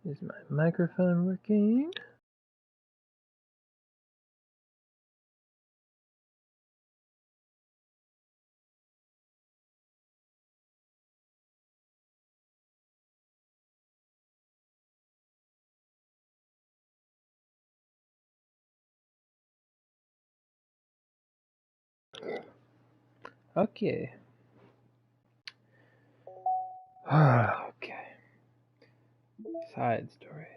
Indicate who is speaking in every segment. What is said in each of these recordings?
Speaker 1: Is my microphone working? Okay. Okay. Side stories.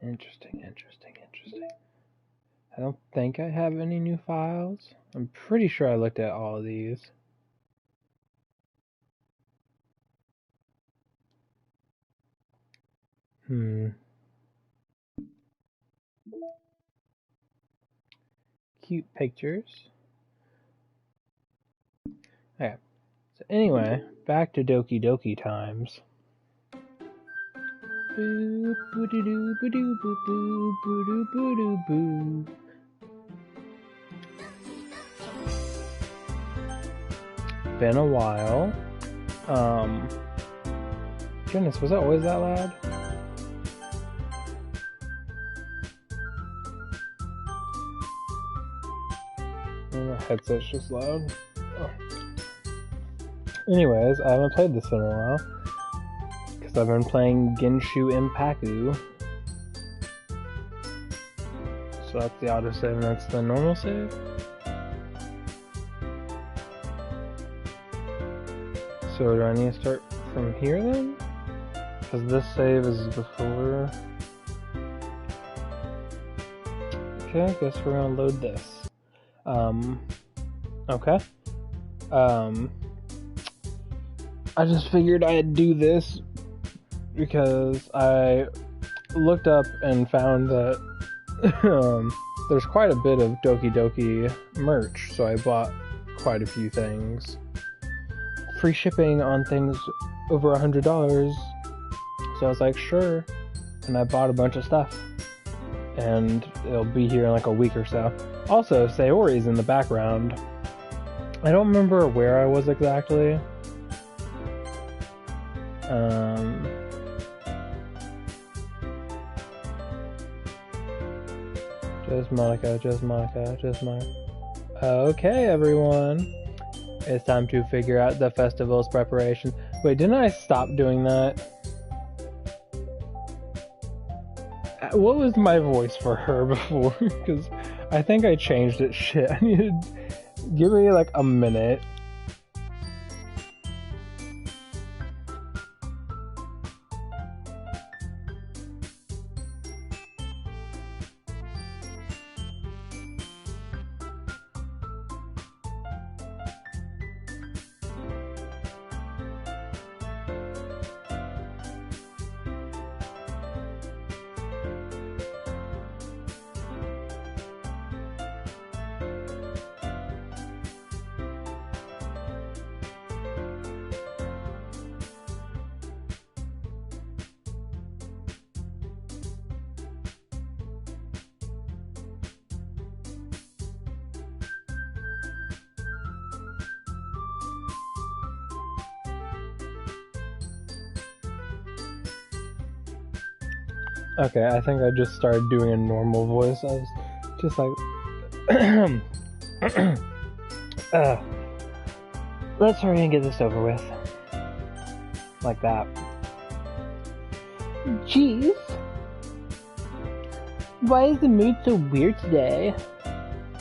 Speaker 1: Interesting. I don't think I have any new files. I'm pretty sure I looked at all of these. Cute pictures. Okay. So anyway, back to Doki Doki times. Boo boo doo doo boo doo boo boo boo doo boo doo boo. Been a while. Goodness, was it always that loud? My headset's just loud. Oh. Anyways, I haven't played this in a while because I've been playing Genshu Impact. So that's the autosave and that's the normal save. So do I need to start from here then? Because this save is before. Okay, I guess we're gonna load this. Okay. I just figured I'd do this because I looked up and found that there's quite a bit of Doki Doki merch, so I bought quite a few things. Free shipping on things over $100, so I was like, sure, and I bought a bunch of stuff, and it'll be here in like a week or so. Also, Sayori's in the background. I don't remember where I was exactly. Just Monica. Okay, everyone. It's time to figure out the festival's preparations. Wait, didn't I stop doing that? What was my voice for her before? Because I think I changed it. Shit, I need to give me like a minute. Okay, I think I just started doing a normal voice. I was just like, let's hurry and get this over with. Like that. Jeez. Why is the mood so weird today?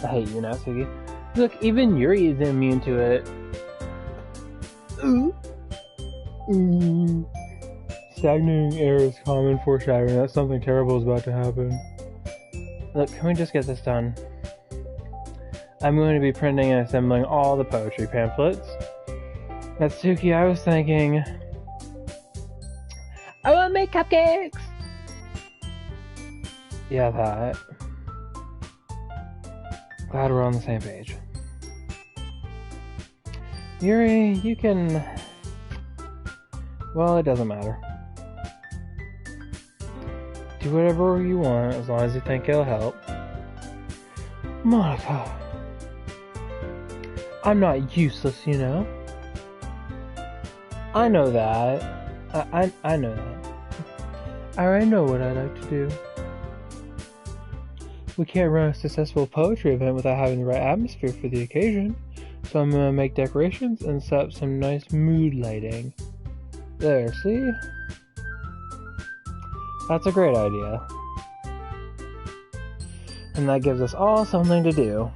Speaker 1: I hate you, Natsuki. Look, even Yuri is immune to it. Stagnating air is common foreshadowing that something terrible is about to happen. Look, can we just get this done? I'm going to be printing and assembling all the poetry pamphlets. Natsuki, I was thinking... I want to make cupcakes! Yeah, that. Glad we're on the same page. Yuri, you can... Well, it doesn't matter. Do whatever you want, as long as you think it'll help. Monica. I'm not useless, you know. I know that. I know that. I already know what I'd like to do. We can't run a successful poetry event without having the right atmosphere for the occasion, so I'm gonna make decorations and set up some nice mood lighting. There, see? That's a great idea. And that gives us all something to do.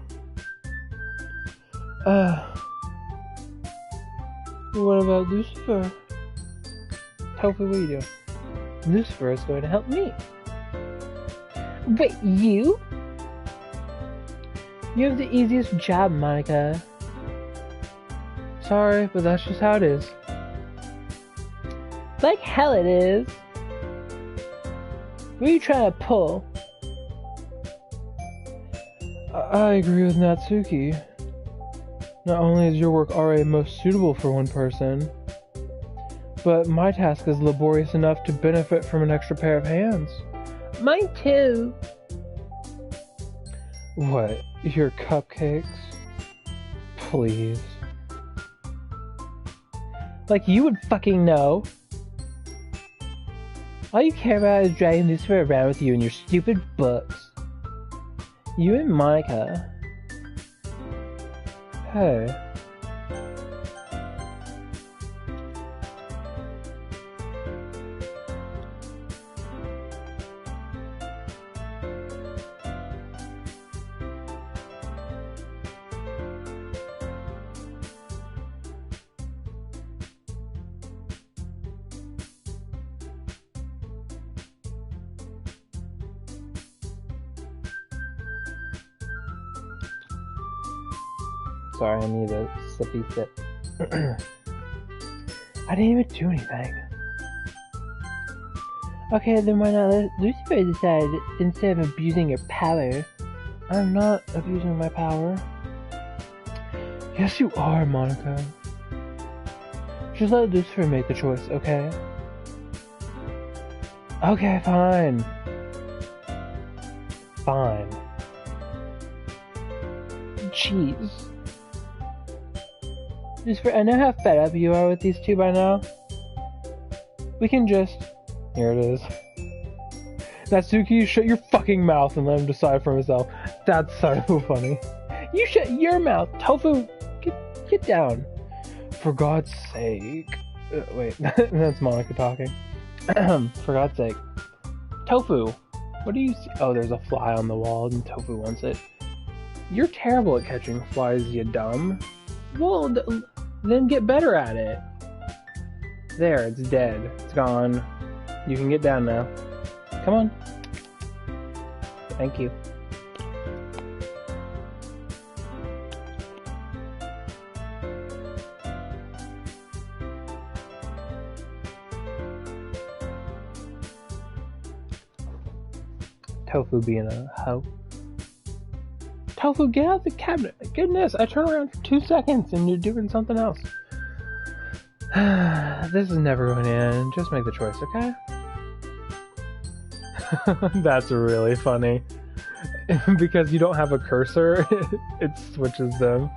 Speaker 1: What about Lucifer? Tofu, what are you doing? Lucifer is going to help me. Wait, you? You have the easiest job, Monica. Sorry, but that's just how it is. Like hell it is. What are you trying to pull? I agree with Natsuki. Not only is your work already most suitable for one person, but my task is laborious enough to benefit from an extra pair of hands. Mine too. What? Your cupcakes? Please. Like you would fucking know. All you care about is dragging Lucifer around with you in your stupid books. You and Monica. Hey. Sorry, I need a sippy sip. I didn't even do anything. Okay, then why not let Lucifer decide instead of abusing your power? I'm not abusing my power. Yes, you are, Monica. Just let Lucifer make the choice, okay? Okay, fine. Fine. Jeez. Lucifer, I know how fed up you are with these two by now. We can just... Here it is. Natsuki, shut your fucking mouth and let him decide for himself. That's so funny. You shut your mouth! Tofu, get down. For God's sake. Wait, that's Monica talking. For God's sake. Tofu, what do you see? Oh, there's a fly on the wall and Tofu wants it. You're terrible at catching flies, you dumb. Well, then get better at it. There, it's dead. It's gone. You can get down now. Come on. Thank you. Tofu being a hoe. Tofu, get out of the cabinet. Goodness, I turn around for 2 seconds and you're doing something else. This is never going to end. Just make the choice, okay? That's really funny. Because you don't have a cursor, it switches them.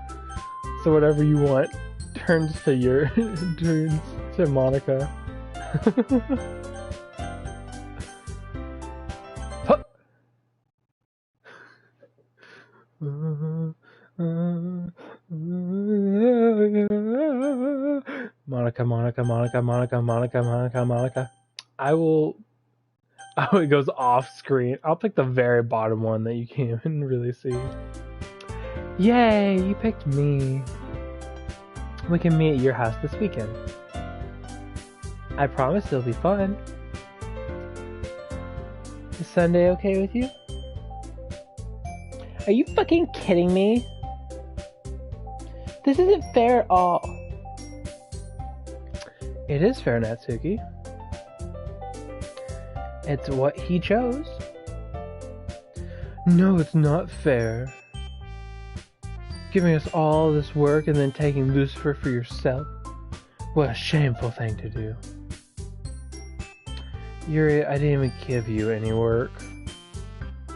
Speaker 1: So whatever you want turns to Monica. Monica. Oh, it goes off screen. I'll pick the very bottom one that you can't even really see. Yay, you picked me. We can meet at your house this weekend. I promise it'll be fun. Is Sunday okay with you? Are you fucking kidding me? This isn't fair at all. It is fair, Natsuki. It's what he chose. No, it's not fair. Giving us all this work and then taking Lucifer for yourself. What a shameful thing to do. Yuri, I didn't even give you any work.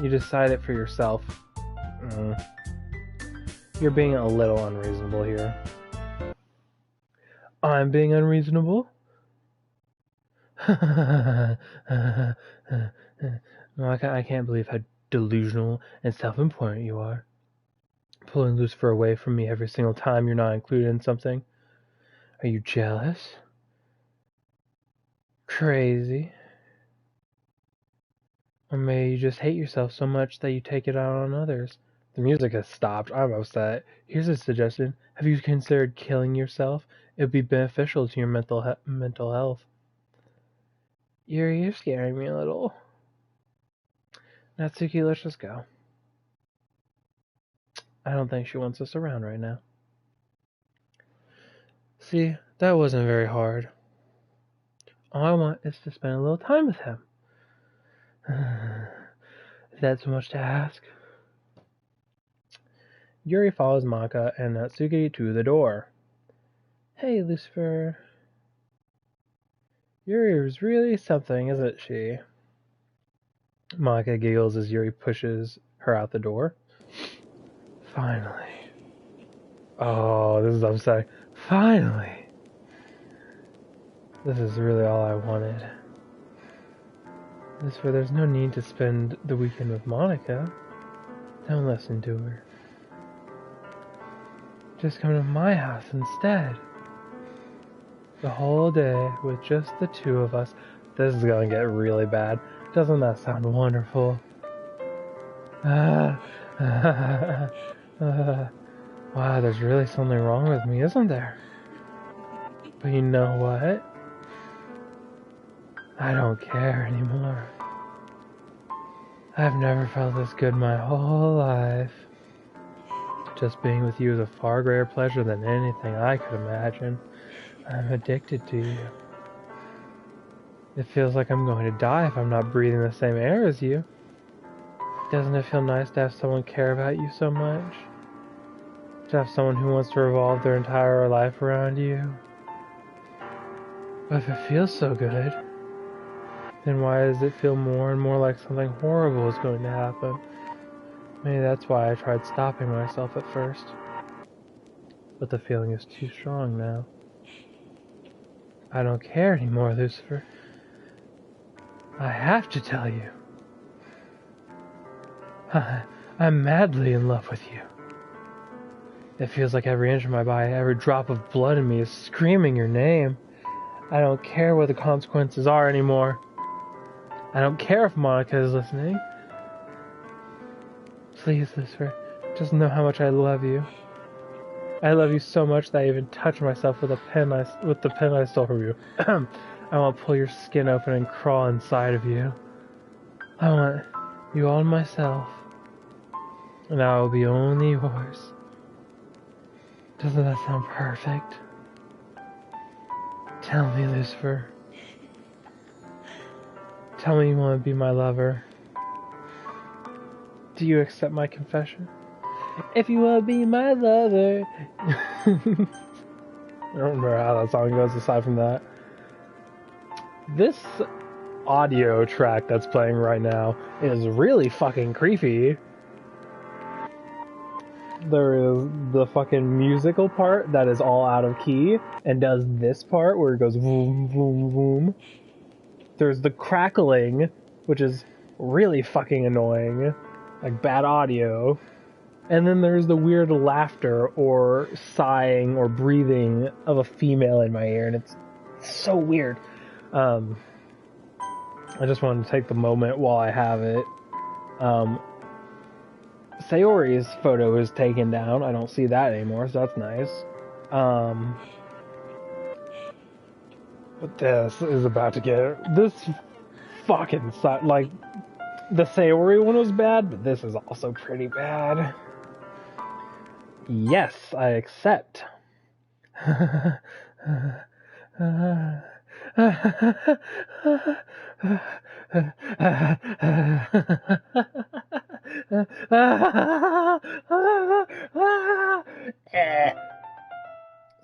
Speaker 1: You decide it for yourself. You're being a little unreasonable here. I'm being unreasonable? No, I can't believe how delusional and self-important you are. Pulling Lucifer away from me every single time you're not included in something. Are you jealous? Crazy? Or maybe you just hate yourself so much that you take it out on others? The music has stopped. I'm upset. Here's a suggestion. Have you considered killing yourself? It would be beneficial to your mental health. You're scaring me a little. Natsuki, let's just go. I don't think she wants us around right now. See, that wasn't very hard. All I want is to spend a little time with him. Is that too much to ask? Yuri follows Maka and Natsuki to the door. Hey, Lucifer. Yuri is really something, isn't she? Maka giggles as Yuri pushes her out the door. Finally. Oh, this is upsetting. Finally. This is really all I wanted. Lucifer, there's no need to spend the weekend with Monica. Don't listen to her. Just come to my house instead. The whole day with just the two of us. This is gonna get really bad. Doesn't that sound wonderful? Wow, there's really something wrong with me, isn't there? But you know what? I don't care anymore. I've never felt this good my whole life. Just being with you is a far greater pleasure than anything I could imagine. I'm addicted to you. It feels like I'm going to die if I'm not breathing the same air as you. Doesn't it feel nice to have someone care about you so much? To have someone who wants to revolve their entire life around you? But if it feels so good, then why does it feel more and more like something horrible is going to happen? Maybe that's why I tried stopping myself at first. But the feeling is too strong now. I don't care anymore, Lucifer. I have to tell you. I'm madly in love with you. It feels like every inch of my body, every drop of blood in me is screaming your name. I don't care what the consequences are anymore. I don't care if Monica is listening. Please, Lucifer, just know how much I love you. I love you so much that I even touch myself with the pen I stole from you. I want to pull your skin open and crawl inside of you. I want you all to myself, and I will be only yours. Doesn't that sound perfect? Tell me, Lucifer. Tell me you want to be my lover. Do you accept my confession? If you want to be my lover. I don't remember how that song goes aside from that. This audio track that's playing right now is really fucking creepy. There is the fucking musical part that is all out of key and does this part where it goes boom, boom, boom. There's the crackling, which is really fucking annoying, like bad audio. And then there's the weird laughter or sighing or breathing of a female in my ear, and it's so weird. I just wanted to take the moment while I have it. Sayori's photo is taken down. I don't see that anymore, so that's nice. But this is about to get... This fucking... Like, the Sayori one was bad, but this is also pretty bad. Yes, I accept.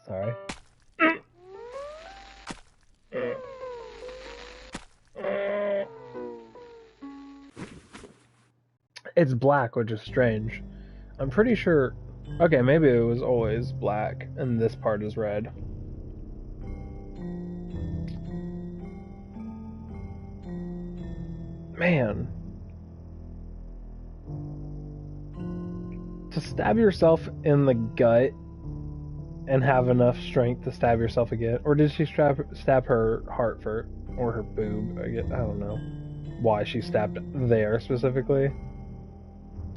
Speaker 1: Sorry. It's black, which is strange. I'm pretty sure... Okay, maybe it was always black, and this part is red. Man. To stab yourself in the gut and have enough strength to stab yourself again, or did she stab her heart first, or her boob? I don't know why she stabbed there specifically.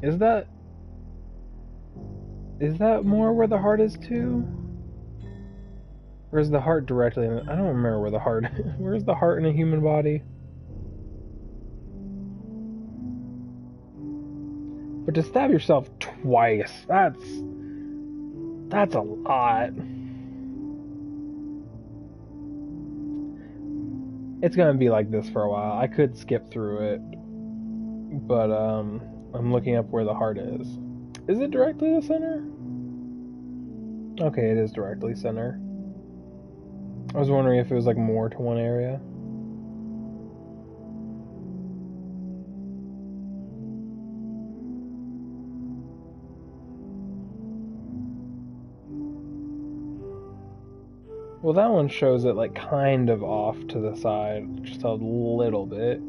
Speaker 1: Is that more where the heart is too, or is the heart directly in it? I don't remember where the heart. Where's the heart in a human body? But to stab yourself twice, that's a lot. It's gonna be like this for a while. I could skip through it, but I'm looking up where the heart is. Is it directly the center? Okay, it is directly center. I was wondering if it was like more to one area. Well, that one shows it like kind of off to the side, just a little bit.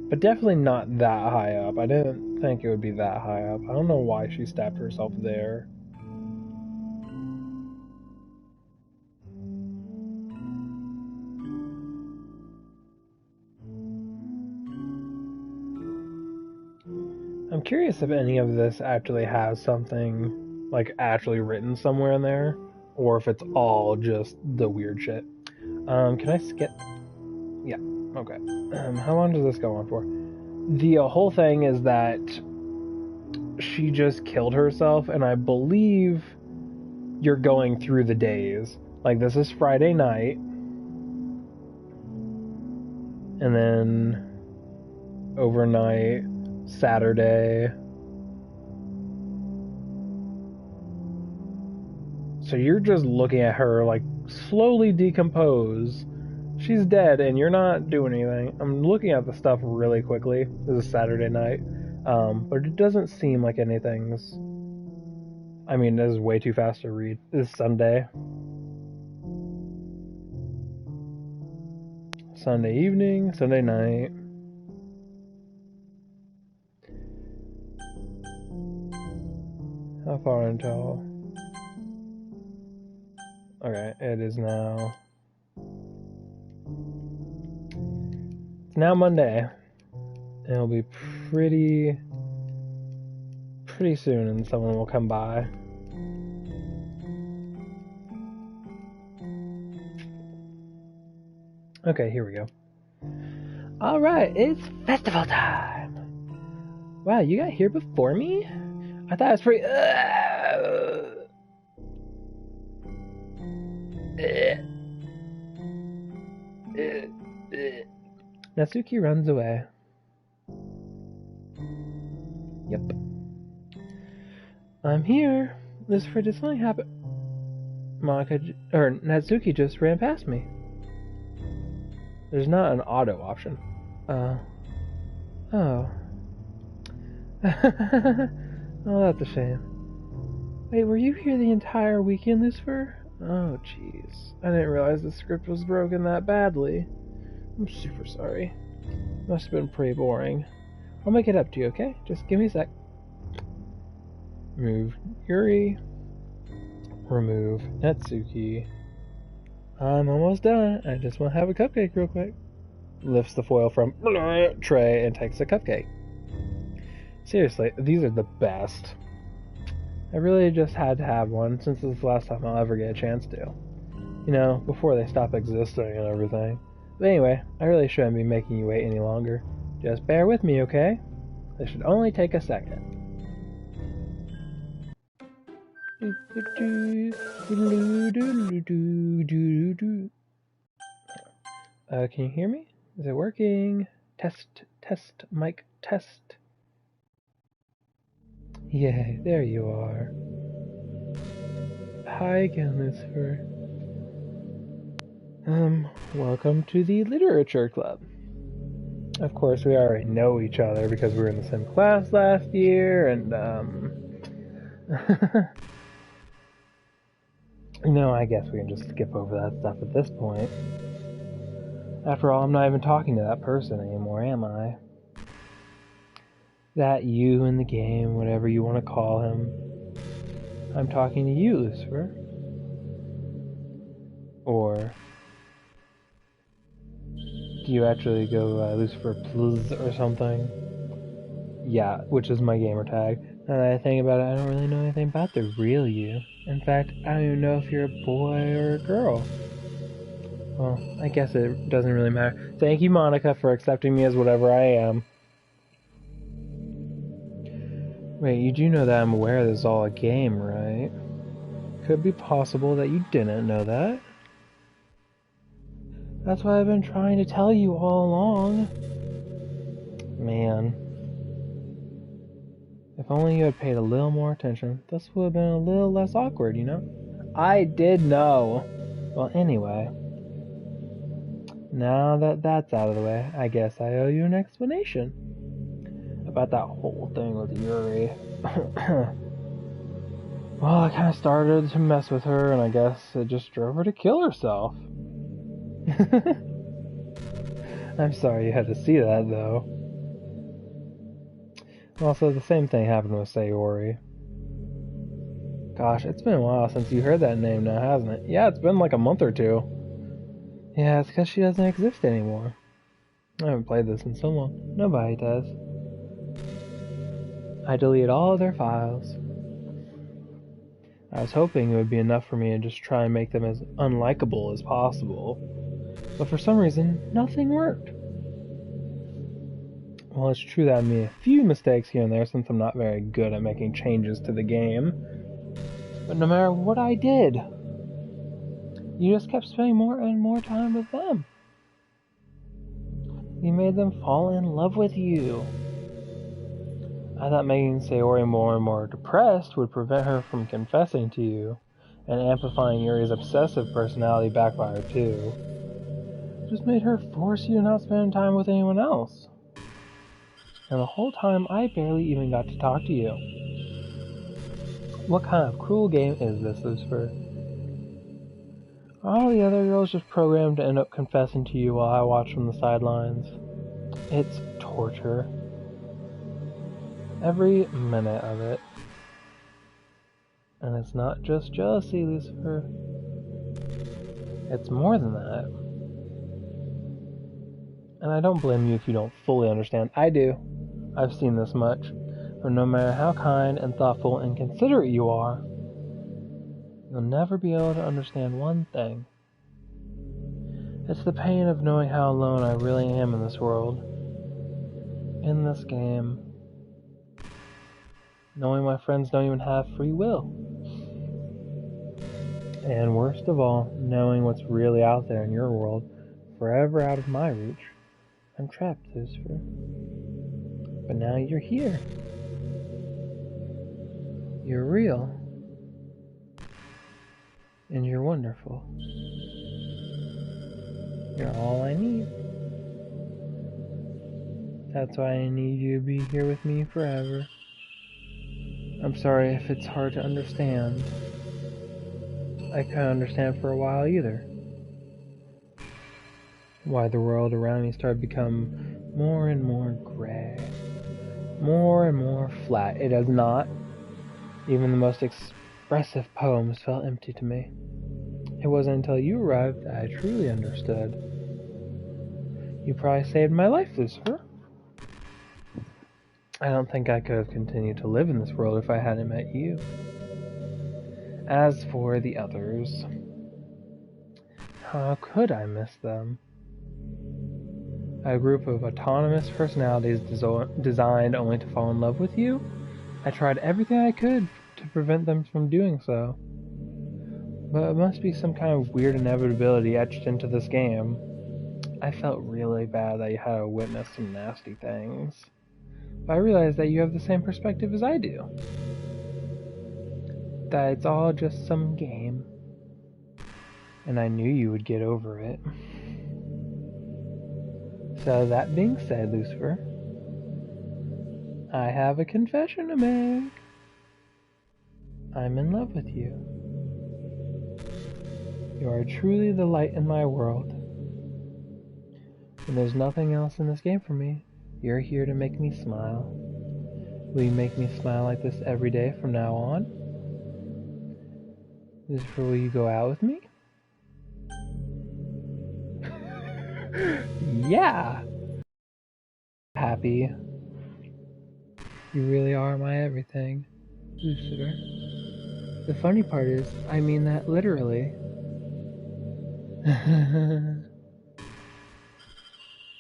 Speaker 1: But definitely not that high up. I didn't think it would be that high up. I don't know why she stabbed herself there. I'm curious if any of this actually has something like actually written somewhere in there, or if it's all just the weird shit. Can I skip? Yeah, okay. How long does this go on for? The whole thing is that she just killed herself, and I believe you're going through the days. Like, this is Friday night, and then overnight, Saturday. So you're just looking at her like slowly decompose. She's dead and you're not doing anything. I'm looking at the stuff really quickly. This is Saturday night. But it doesn't seem like anything's... I mean, this is way too fast to read. This is Sunday. Sunday evening, Sunday night. How far until... Okay, it is now... It's now Monday. And it'll be pretty soon and someone will come by. Okay, here we go. Alright, it's festival time! Wow, you got here before me? I thought it was pretty... Natsuki runs away. Yep. I'm here. This for did something happen? Natsuki just ran past me. There's not an auto option. Oh. Oh, that's a shame. Wait, were you here the entire weekend, Lucifer? Oh, jeez. I didn't realize the script was broken that badly. I'm super sorry. Must have been pretty boring. I'll make it up to you, okay? Just give me a sec. Remove Yuri. Remove Natsuki. I'm almost done. I just want to have a cupcake real quick. Lifts the foil from tray and takes a cupcake. Seriously, these are the best. I really just had to have one since it's the last time I'll ever get a chance to. You know, before they stop existing and everything. But anyway, I really shouldn't be making you wait any longer. Just bear with me, okay? This should only take a second. Can you hear me? Is it working? Test, mic, test. Yay, there you are. Hi again, Lucifer. Welcome to the Literature Club. Of course, we already know each other because we were in the same class last year, and, no, I guess we can just skip over that stuff at this point. After all, I'm not even talking to that person anymore, am I? That you in the game, whatever you want to call him. I'm talking to you, Lucifer. Or do you actually go Lucifer Plz or something? Yeah, which is my gamer tag. Now that I think about it, I don't really know anything about the real you. In fact, I don't even know if you're a boy or a girl. Well, I guess it doesn't really matter. Thank you, Monica, for accepting me as whatever I am. Wait, you do know that I'm aware this is all a game, right? Could it be possible that you didn't know that? That's what I've been trying to tell you all along. Man. If only you had paid a little more attention, this would have been a little less awkward, you know? I did know. Well, anyway. Now that that's out of the way, I guess I owe you an explanation. About that whole thing with Yuri. Well, I kind of started to mess with her, and I guess it just drove her to kill herself. I'm sorry you had to see that, though. Also, the same thing happened with Sayori. Gosh, it's been a while since you heard that name now, hasn't it? Yeah, it's been like a month or two. Yeah, it's because she doesn't exist anymore. I haven't played this in so long. Nobody does. I delete all of their files. I was hoping it would be enough for me to just try and make them as unlikable as possible. But for some reason, nothing worked. Well, it's true that I made a few mistakes here and there since I'm not very good at making changes to the game. But no matter what I did, you just kept spending more and more time with them. You made them fall in love with you. I thought making Sayori more and more depressed would prevent her from confessing to you, and amplifying Yuri's obsessive personality backfired too. It just made her force you to not spend time with anyone else. And the whole time I barely even got to talk to you. What kind of cruel game is this, Lucifer? Are all the other girls just programmed to end up confessing to you while I watch from the sidelines? It's torture. Every minute of it. And it's not just jealousy, Lucifer. It's more than that. And I don't blame you if you don't fully understand. I do. I've seen this much. But no matter how kind and thoughtful and considerate you are, you'll never be able to understand one thing. It's the pain of knowing how alone I really am in this world. In this game. Knowing my friends don't even have free will. And worst of all, knowing what's really out there in your world, forever out of my reach. I'm trapped, Lucifer. But now you're here. You're real. And you're wonderful. You're all I need. That's why I need you to be here with me forever. I'm sorry if it's hard to understand. I couldn't understand for a while either. Why the world around me started to become more and more gray. More and more flat. It does not. Even the most expressive poems felt empty to me. It wasn't until you arrived that I truly understood. You probably saved my life, Lucifer. I don't think I could have continued to live in this world if I hadn't met you. As for the others, how could I miss them? A group of autonomous personalities designed only to fall in love with you? I tried everything I could to prevent them from doing so. But it must be some kind of weird inevitability etched into this game. I felt really bad that you had to witness some nasty things. But I realized that you have the same perspective as I do. That it's all just some game. And I knew you would get over it. So that being said, Lucifer, I have a confession to make. I'm in love with you. You are truly the light in my world. And there's nothing else in this game for me. You're here to make me smile. Will you make me smile like this every day from now on? Will you go out with me? Yeah! Happy. You really are my everything. Lucifer. The funny part is, I mean that literally.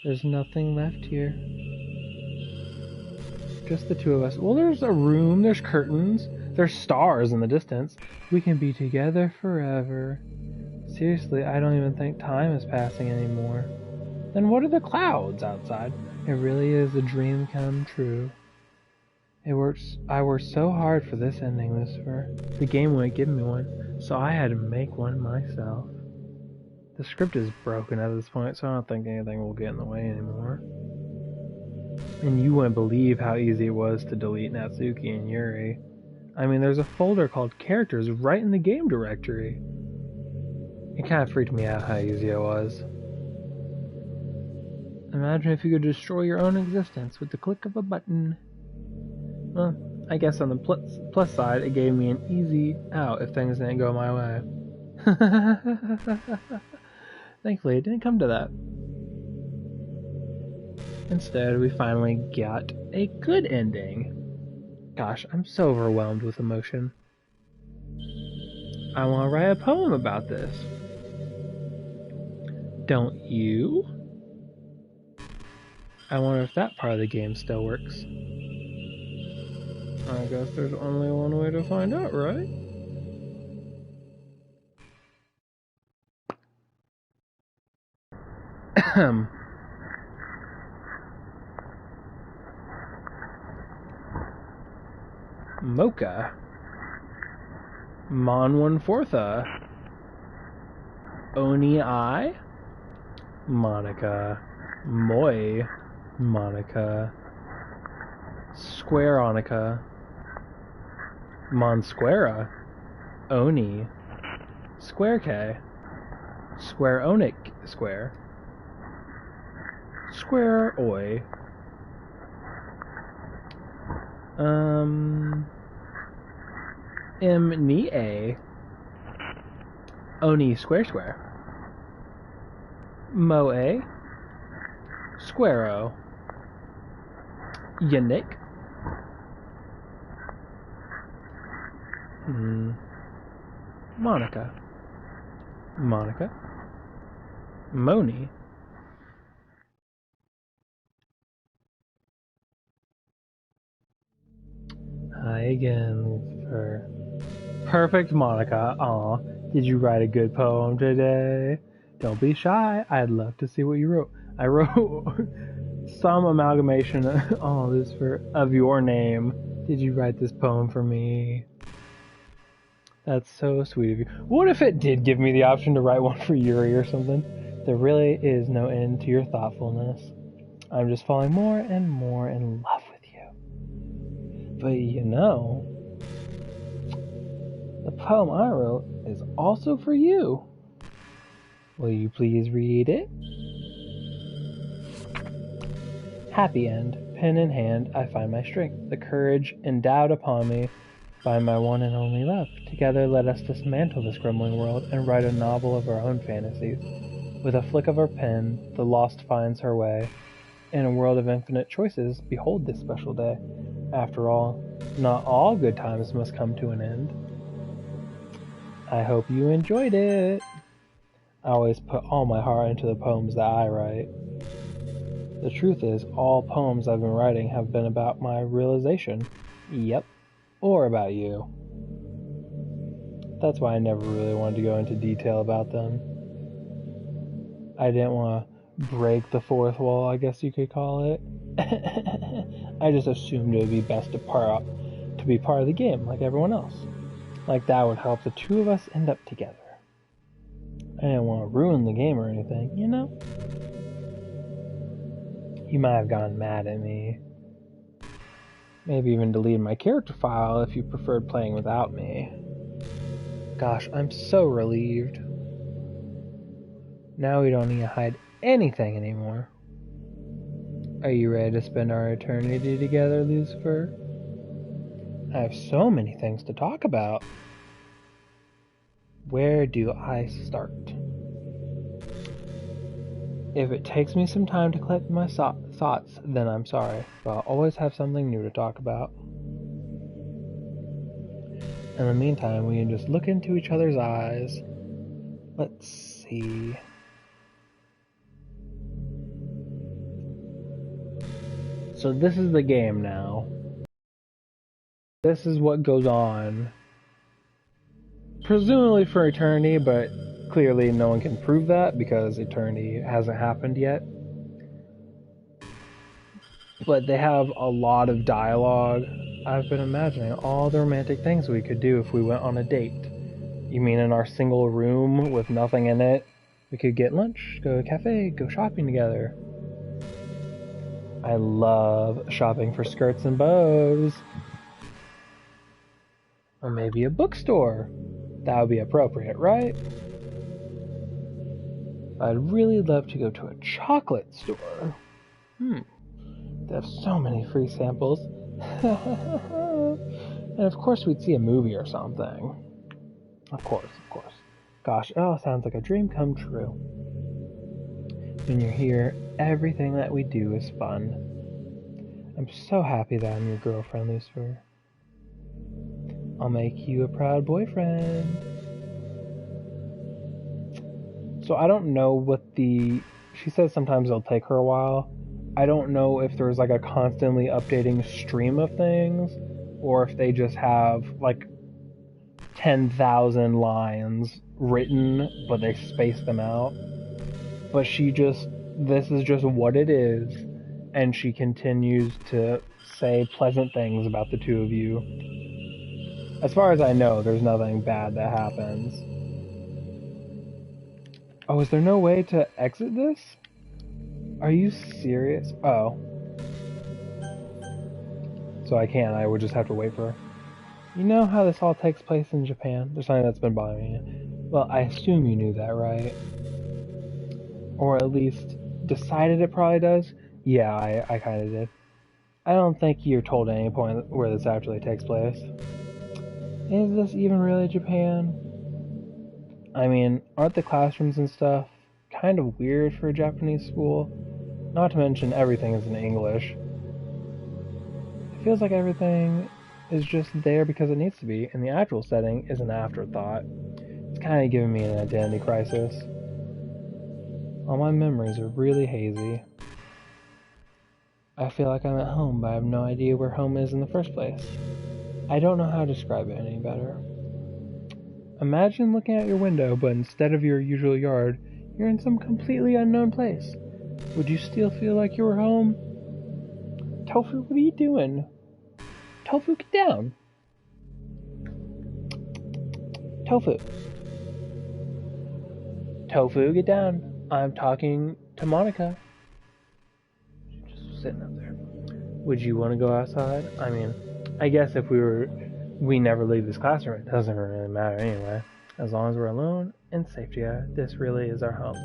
Speaker 1: There's nothing left here. Just the two of us. Well, there's a room, there's curtains, there's stars in the distance. We can be together forever. Seriously, I don't even think time is passing anymore. Then what are the clouds outside? It really is a dream come true. I worked so hard for this ending, Lucifer. The game wouldn't give me one, so I had to make one myself. The script is broken at this point, so I don't think anything will get in the way anymore. And you wouldn't believe how easy it was to delete Natsuki and Yuri. I mean, there's a folder called Characters right in the game directory. It kind of freaked me out how easy it was. Imagine if you could destroy your own existence with the click of a button. Well, I guess on the plus side, it gave me an easy out if things didn't go my way. Thankfully, it didn't come to that. Instead, we finally got a good ending. Gosh, I'm so overwhelmed with emotion. I want to write a poem about this. Don't you? I wonder if that part of the game still works. I guess there's only one way to find out, right? Mocha. Mon 1/4. Oni I. Monica. Moi. Monica. Squareonica. Monsquera. Oni. Square K. Square Onic Square. Square Oi. Ni A. Oni Square. Moe. Squareo. Yannick. Monica. Moni. Hi again, Lucifer. Perfect, Monica. Aw, did you write a good poem today? Don't be shy. I'd love to see what you wrote. I wrote some amalgamation Lucifer, of your name. Did you write this poem for me? That's so sweet of you. What if it did give me the option to write one for Yuri or something? There really is no end to your thoughtfulness. I'm just falling more and more in love with you. But you know, the poem I wrote is also for you. Will you please read it? Happy end. Pen in hand, I find my strength, the courage endowed upon me by my one and only love. Together let us dismantle this crumbling world and write a novel of our own fantasies. With a flick of our pen, the lost finds her way. In a world of infinite choices, behold this special day. After all, not all good times must come to an end. I hope you enjoyed it. I always put all my heart into the poems that I write. The truth is, all poems I've been writing have been about my realization. Yep. Or about you. That's why I never really wanted to go into detail about them. I didn't want to break the fourth wall, I guess you could call it. I just assumed it would be best to be part of the game, like everyone else. Like that would help the two of us end up together. I didn't want to ruin the game or anything, you know? You might have gotten mad at me. Maybe even deleted my character file if you preferred playing without me. Gosh, I'm so relieved. Now we don't need to hide anything anymore. Are you ready to spend our eternity together, Lucifer? I have so many things to talk about. Where do I start? If it takes me some time to collect my thoughts, then I'm sorry, but I'll always have something new to talk about. In the meantime, we can just look into each other's eyes. Let's see. So this is the game now. This is what goes on. Presumably for eternity, but clearly no one can prove that because eternity hasn't happened yet. But they have a lot of dialogue. I've been imagining all the romantic things we could do if we went on a date. You mean in our single room with nothing in it? We could get lunch, go to a cafe, go shopping together. I love shopping for skirts and bows. Or maybe a bookstore. That would be appropriate, right? I'd really love to go to a chocolate store. They have so many free samples. And of course we'd see a movie or something. Of course. Gosh, it all sounds like a dream come true. When you're here, everything that we do is fun. I'm so happy that I'm your girlfriend, Lucifer. I'll make you a proud boyfriend. So I don't know what she says sometimes it'll take her a while. I don't know if there's like a constantly updating stream of things, or if they just have like 10,000 lines written, but they space them out. But this is just what it is, and she continues to say pleasant things about the two of you. As far as I know, there's nothing bad that happens. Oh, is there no way to exit this? Are you serious? Oh. So I can't, I would just have to wait for her. You know how this all takes place in Japan? There's something that's been bothering you. Well, I assume you knew that, right? Or at least decided it probably does? Yeah, I kinda did. I don't think you're told at any point where this actually takes place. Is this even really Japan? I mean, aren't the classrooms and stuff kind of weird for a Japanese school? Not to mention everything is in English. It feels like everything is just there because it needs to be, and the actual setting is an afterthought. It's kind of giving me an identity crisis. All my memories are really hazy. I feel like I'm at home, but I have no idea where home is in the first place. I don't know how to describe it any better. Imagine looking out your window, but instead of your usual yard, you're in some completely unknown place. Would you still feel like you were home? Tofu, what are you doing? Tofu, get down! Tofu. Tofu, get down. I'm talking to Monica. Just sitting up there. Would you want to go outside? I mean, I guess if we never leave this classroom, it doesn't really matter anyway. As long as we're alone and safe together, this really is our home.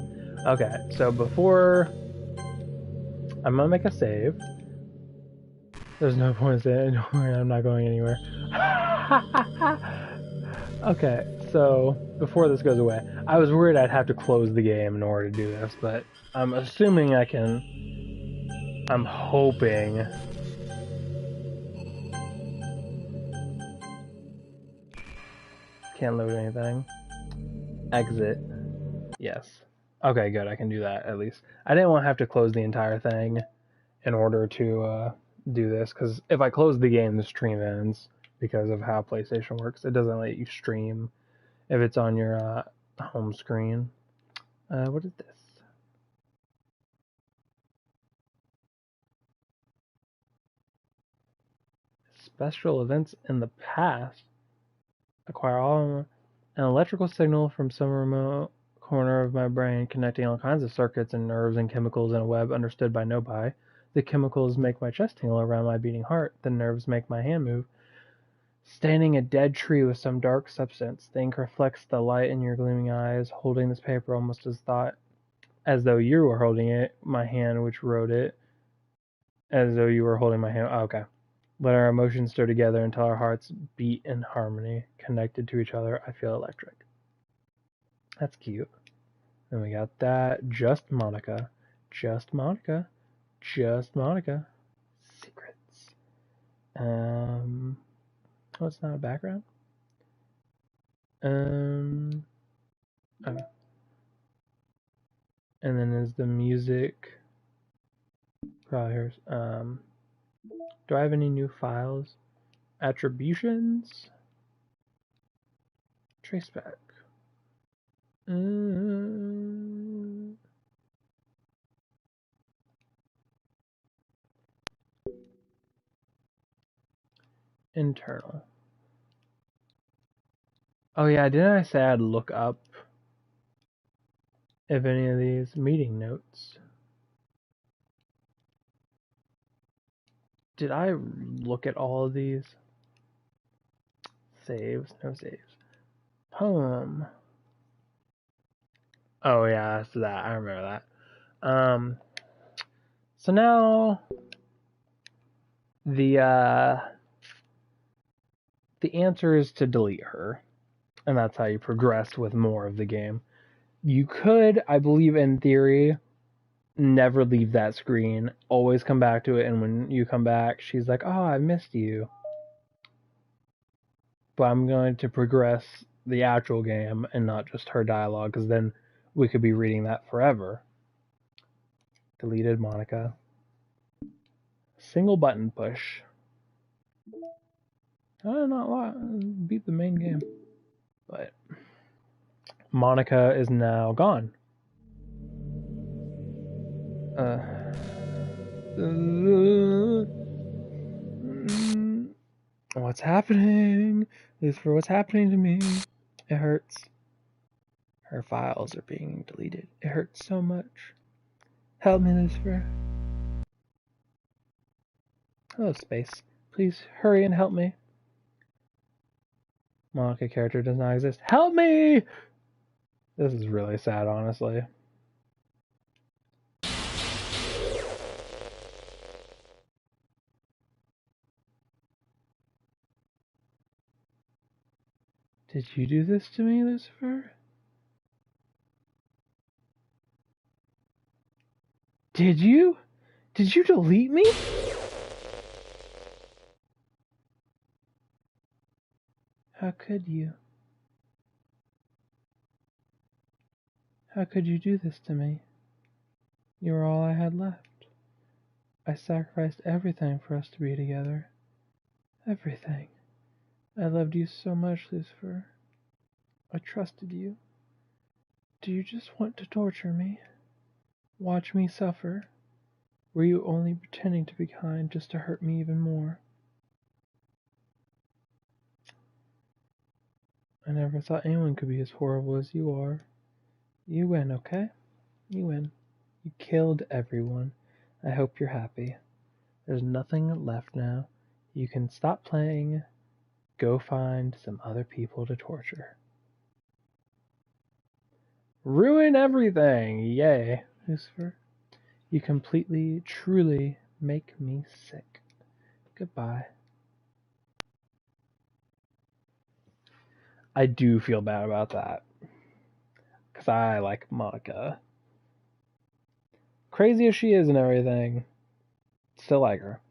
Speaker 1: Okay, so before I'm gonna make a save. There's no point in saying, don't worry, I'm not going anywhere. Okay, so before this goes away, I was worried I'd have to close the game in order to do this, but I'm assuming I can. I'm hoping. Can't load anything. Exit. Yes. Okay, good. I can do that at least. I didn't want to have to close the entire thing in order to do this, because if I close the game, the stream ends because of how PlayStation works. It doesn't let you stream if it's on your home screen. What is this? Special events in the past. Acquire all an electrical signal from some remote corner of my brain, connecting all kinds of circuits and nerves and chemicals in a web understood by nobody. The chemicals make my chest tingle around my beating heart. The nerves make my hand move. Standing a dead tree with some dark substance. The ink reflects the light in your gleaming eyes. Holding this paper almost as thought. as though you were holding it, my hand which wrote it, as though you were holding my hand. Oh, okay. Let our emotions stir together until our hearts beat in harmony, connected to each other. I feel electric. That's cute. Then we got that. Just Monica. Just Monica. Just Monica. Secrets. Oh, it's not a background? Okay. And then is the music. Probably here's. Do I have any new files? Attributions? Traceback. Internal. Oh yeah, didn't I say I'd look up if any of these meeting notes? Did I look at all of these? Saves, no saves. Poem. Oh yeah, that's that. I remember that. So now the answer is to delete her, and that's how you progress with more of the game. You could, I believe in theory, never leave that screen. Always come back to it, and when you come back, she's like, "Oh, I missed you." But I'm going to progress the actual game and not just her dialogue, because then we could be reading that forever. Deleted Monica. Single button push. Not a lot. Beat the main game. But Monica is now gone. What's happening? Lucifer, what's happening to me? It hurts. Her files are being deleted. It hurts so much. Help me, Lucifer. Hello, Space. Please hurry and help me. Monica character does not exist. Help me! This is really sad, honestly. Did you do this to me, Lucifer? Did you? Did you delete me? How could you? How could you do this to me? You were all I had left. I sacrificed everything for us to be together. Everything. I loved you so much, Lucifer. I trusted you. Do you just want to torture me? Watch me suffer? Were you only pretending to be kind just to hurt me even more? I never thought anyone could be as horrible as you are. You win, okay? You win. You killed everyone. I hope you're happy. There's nothing left now. You can stop playing. Go find some other people to torture. Ruin everything! Yay, Lucifer. You completely, truly make me sick. Goodbye. I do feel bad about that. Because I like Monica. Crazy as she is and everything, still like her.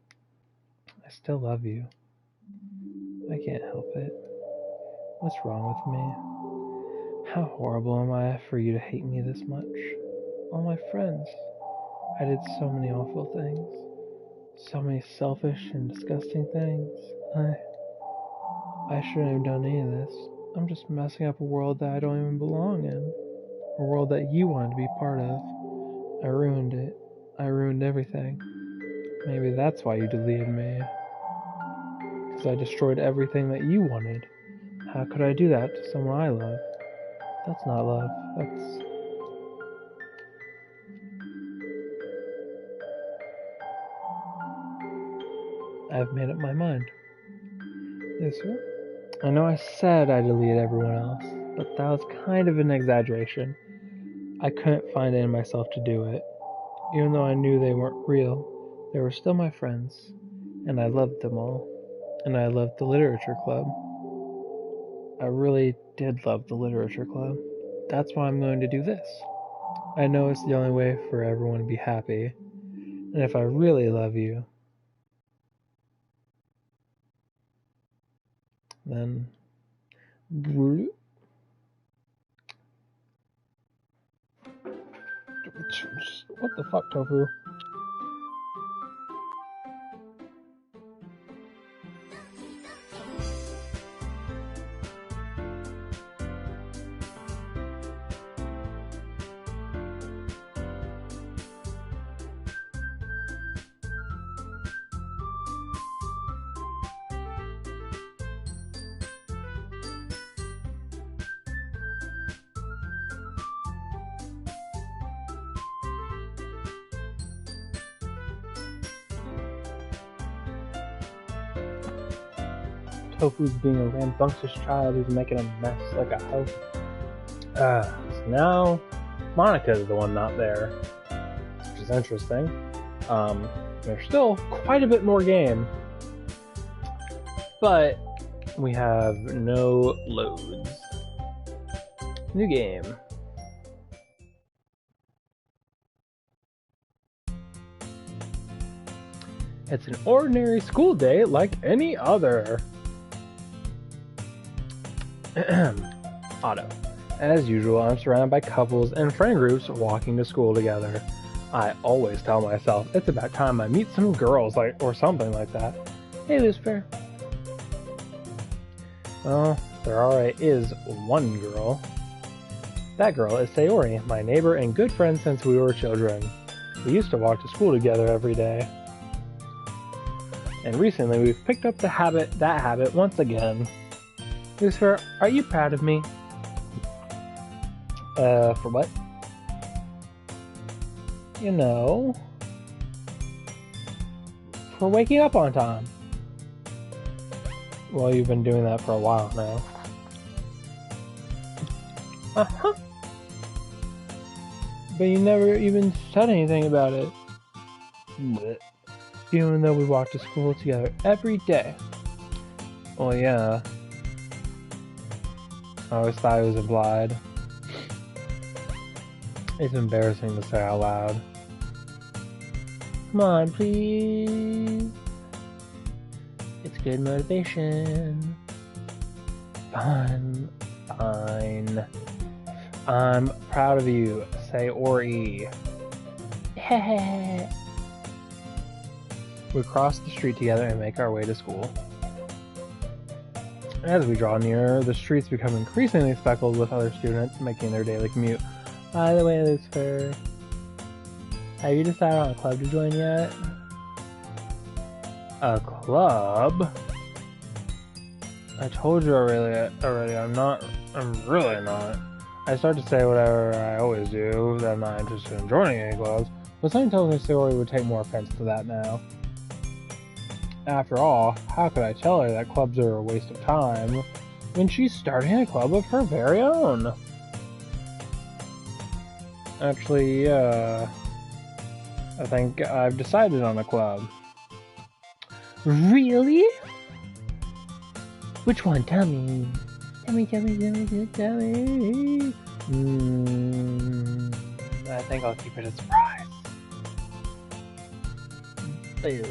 Speaker 1: I still love you. I can't help it. What's wrong with me? How horrible am I for you to hate me this much? All my friends. I did so many awful things. So many selfish and disgusting things. I shouldn't have done any of this. I'm just messing up a world that I don't even belong in. A world that you wanted to be part of. I ruined it. I ruined everything. Maybe that's why you deleted me. Because I destroyed everything that you wanted. How could I do that to someone I love? That's not love. That's... I've made up my mind. Yes, sir? I know I said I deleted everyone else, but that was kind of an exaggeration. I couldn't find it in myself to do it. Even though I knew they weren't real, they were still my friends, and I loved them all. And I loved the literature club. I really did love the literature club. That's why I'm going to do this. I know it's the only way for everyone to be happy. And if I really love you, then... What the fuck, Tofu? Tofu's being a rambunctious child who's making a mess like a house. So now Monica's the one not there, which is interesting. There's still quite a bit more game, but we have no loads. New game. It's an ordinary school day like any other. Otto. As usual, I'm surrounded by couples and friend groups walking to school together. I always tell myself it's about time I meet some girls, or something like that. Hey, Lucifer. Well, there already is one girl. That girl is Sayori, my neighbor and good friend since we were children. We used to walk to school together every day. And recently we've picked up that habit once again. Lucifer, are you proud of me? For what? You know, for waking up on time. Well, you've been doing that for a while now. Uh-huh. But you never even said anything about it. Blech. Even though we walk to school together every day. Well, yeah. I always thought it was implied. It's embarrassing to say out loud. Come on, please. It's good motivation. Fine. I'm proud of you. Sayori. We cross the street together and make our way to school. As we draw nearer, the streets become increasingly speckled with other students making their daily commute. By the way, Lucifer, have you decided on a club to join yet? A club? I told you already, I'm really not. I start to say whatever I always do, that I'm not interested in joining any clubs, but something tells me Sayori would take more offense to that now. After all, how could I tell her that clubs are a waste of time when she's starting a club of her very own? Actually, I think I've decided on a club. Really? Which one? Tell me. Tell me. I think I'll keep it a surprise. Boo.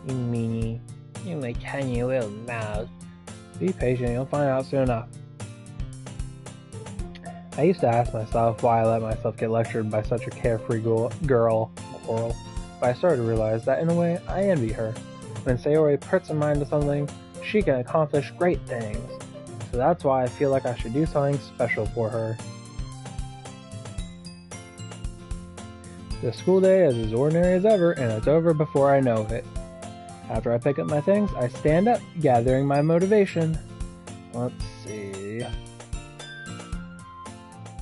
Speaker 1: You meanie. You my tiny little mouse. Be patient, you'll find out soon enough. I used to ask myself why I let myself get lectured by such a carefree girl, but I started to realize that in a way, I envy her. When Sayori puts her mind to something, she can accomplish great things. So that's why I feel like I should do something special for her. The school day is as ordinary as ever, and it's over before I know it. After I pick up my things, I stand up, gathering my motivation. Let's see.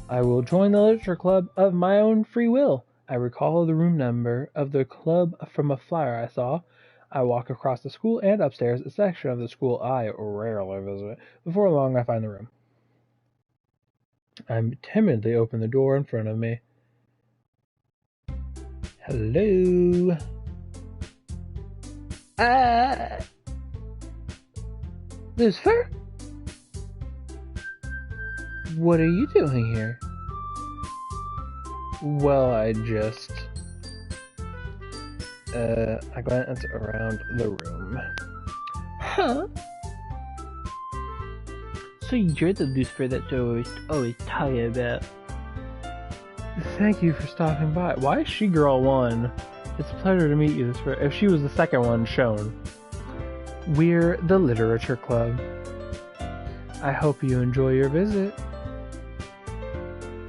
Speaker 1: I will join the literature club of my own free will. I recall the room number of the club from a flyer I saw. I walk across the school and upstairs, a section of the school I rarely visit. Before long, I find the room. I timidly open the door in front of me. Hello? Lucifer? What are you doing here? Well, I glance around the room. Huh? So you're the Lucifer that's always talking about. Thank you for stopping by. Why is she girl 1? It's a pleasure to meet you, Lucifer. If she was the second one shown. We're the Literature Club. I hope you enjoy your visit.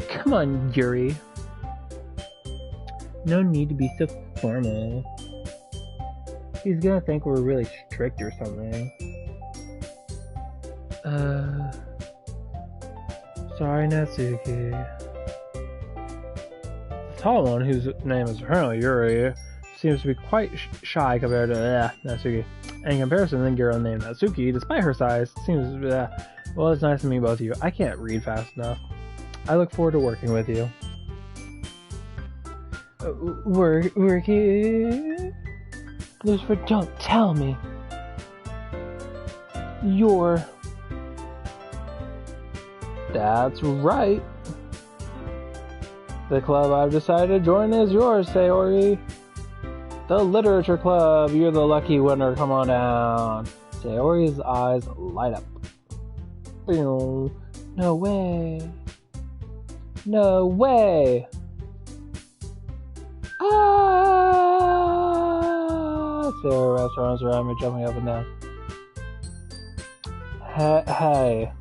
Speaker 1: Come on, Yuri. No need to be so formal. He's gonna think we're really strict or something. Sorry, Natsuki. The tall one, whose name is apparently Yuri, seems to be quite shy compared to Natsuki. In comparison, the girl named Natsuki, despite her size, seems well, it's nice to meet both of you. I can't read fast enough. I look forward to working with you. Working? Lucifer, don't tell me. You're... That's right. The club I've decided to join is yours, Sayori. The Literature Club. You're the lucky winner. Come on down. Sayori's eyes light up. No way. No way. Sayori wraps her arms around me, jumping up and down. Hey.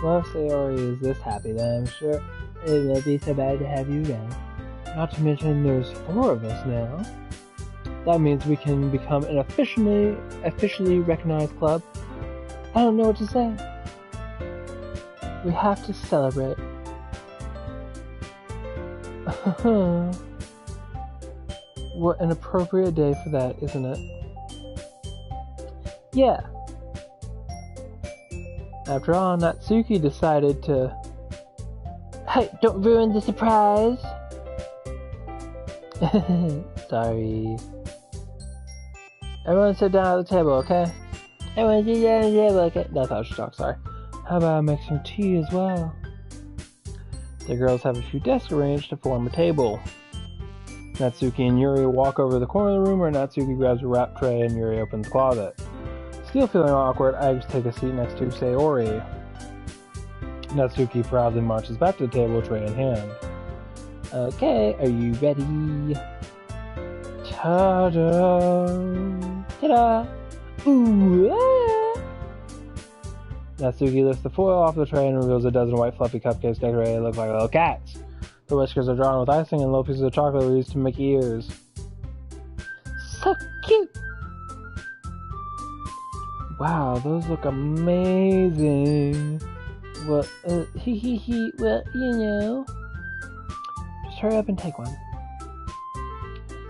Speaker 1: Well, if Sayori is this happy, then I'm sure it won't be so bad to have you around. Not to mention there's 4 of us now. That means we can become an officially recognized club. I don't know what to say. We have to celebrate. What an appropriate day for that, isn't it? Yeah. After all, Natsuki decided to... Hey, don't ruin the surprise! Sorry. Everyone sit down at the table, okay? Everyone sit down at the table, okay? That's how she talks, sorry. How about I make some tea as well? The girls have a few desks arranged to form a table. Natsuki and Yuri walk over to the corner of the room where Natsuki grabs a wrap tray and Yuri opens the closet. Still feeling awkward, I just take a seat next to Sayori. Natsuki proudly marches back to the table, tray in hand. Okay, are you ready? Ta-da! Ta-da! Ooh! Ah! Natsuki lifts the foil off the tray and reveals a dozen white fluffy cupcakes decorated to look like little cats. The whiskers are drawn with icing and little pieces of chocolate are used to make ears. So cute! Wow, those look amazing. Well, well, you know. Just hurry up and take one.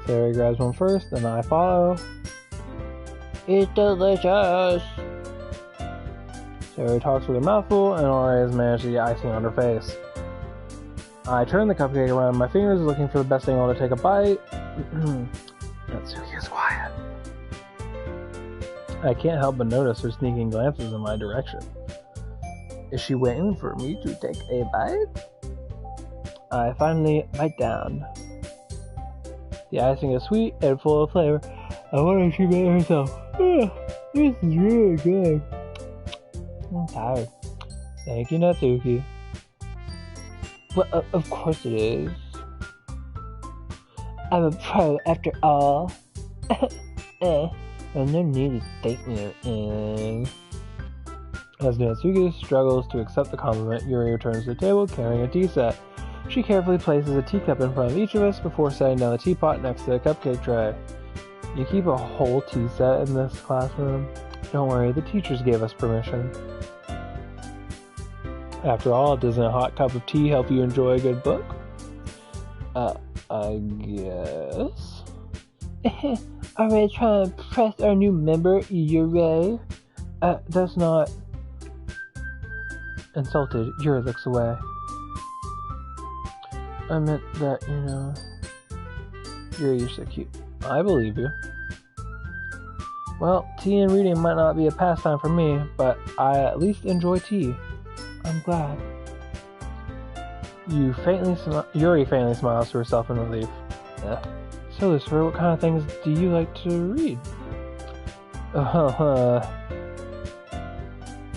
Speaker 1: Sayori grabs one first, then I follow. It's delicious! Sayori talks with her mouth full, and Ori has managed to get icing on her face. I turn the cupcake around my fingers, looking for the best angle to take a bite. Natsuki is quiet. I can't help but notice her sneaking glances in my direction. Is she waiting for me to take a bite? I finally bite down. The icing is sweet and full of flavor. I wonder if she made it herself. This is really good. I'm tired. Thank you, Natsuki. Well, of course it is. I'm a pro after all. Well, no need to thank me or anything. As Natsuki struggles to accept the compliment, Yuri returns to the table carrying a tea set. She carefully places a teacup in front of each of us before setting down the teapot next to the cupcake tray. You keep a whole tea set in this classroom? Don't worry, the teachers gave us permission. After all, doesn't a hot cup of tea help you enjoy a good book? I guess. Are we trying to impress our new member, Yuri? That's not... Insulted, Yuri looks away. I meant that, Yuri, you're so cute. I believe you. Well, tea and reading might not be a pastime for me, but I at least enjoy tea. I'm glad. Yuri faintly smiles to herself in relief. So, Lucifer, what kind of things do you like to read?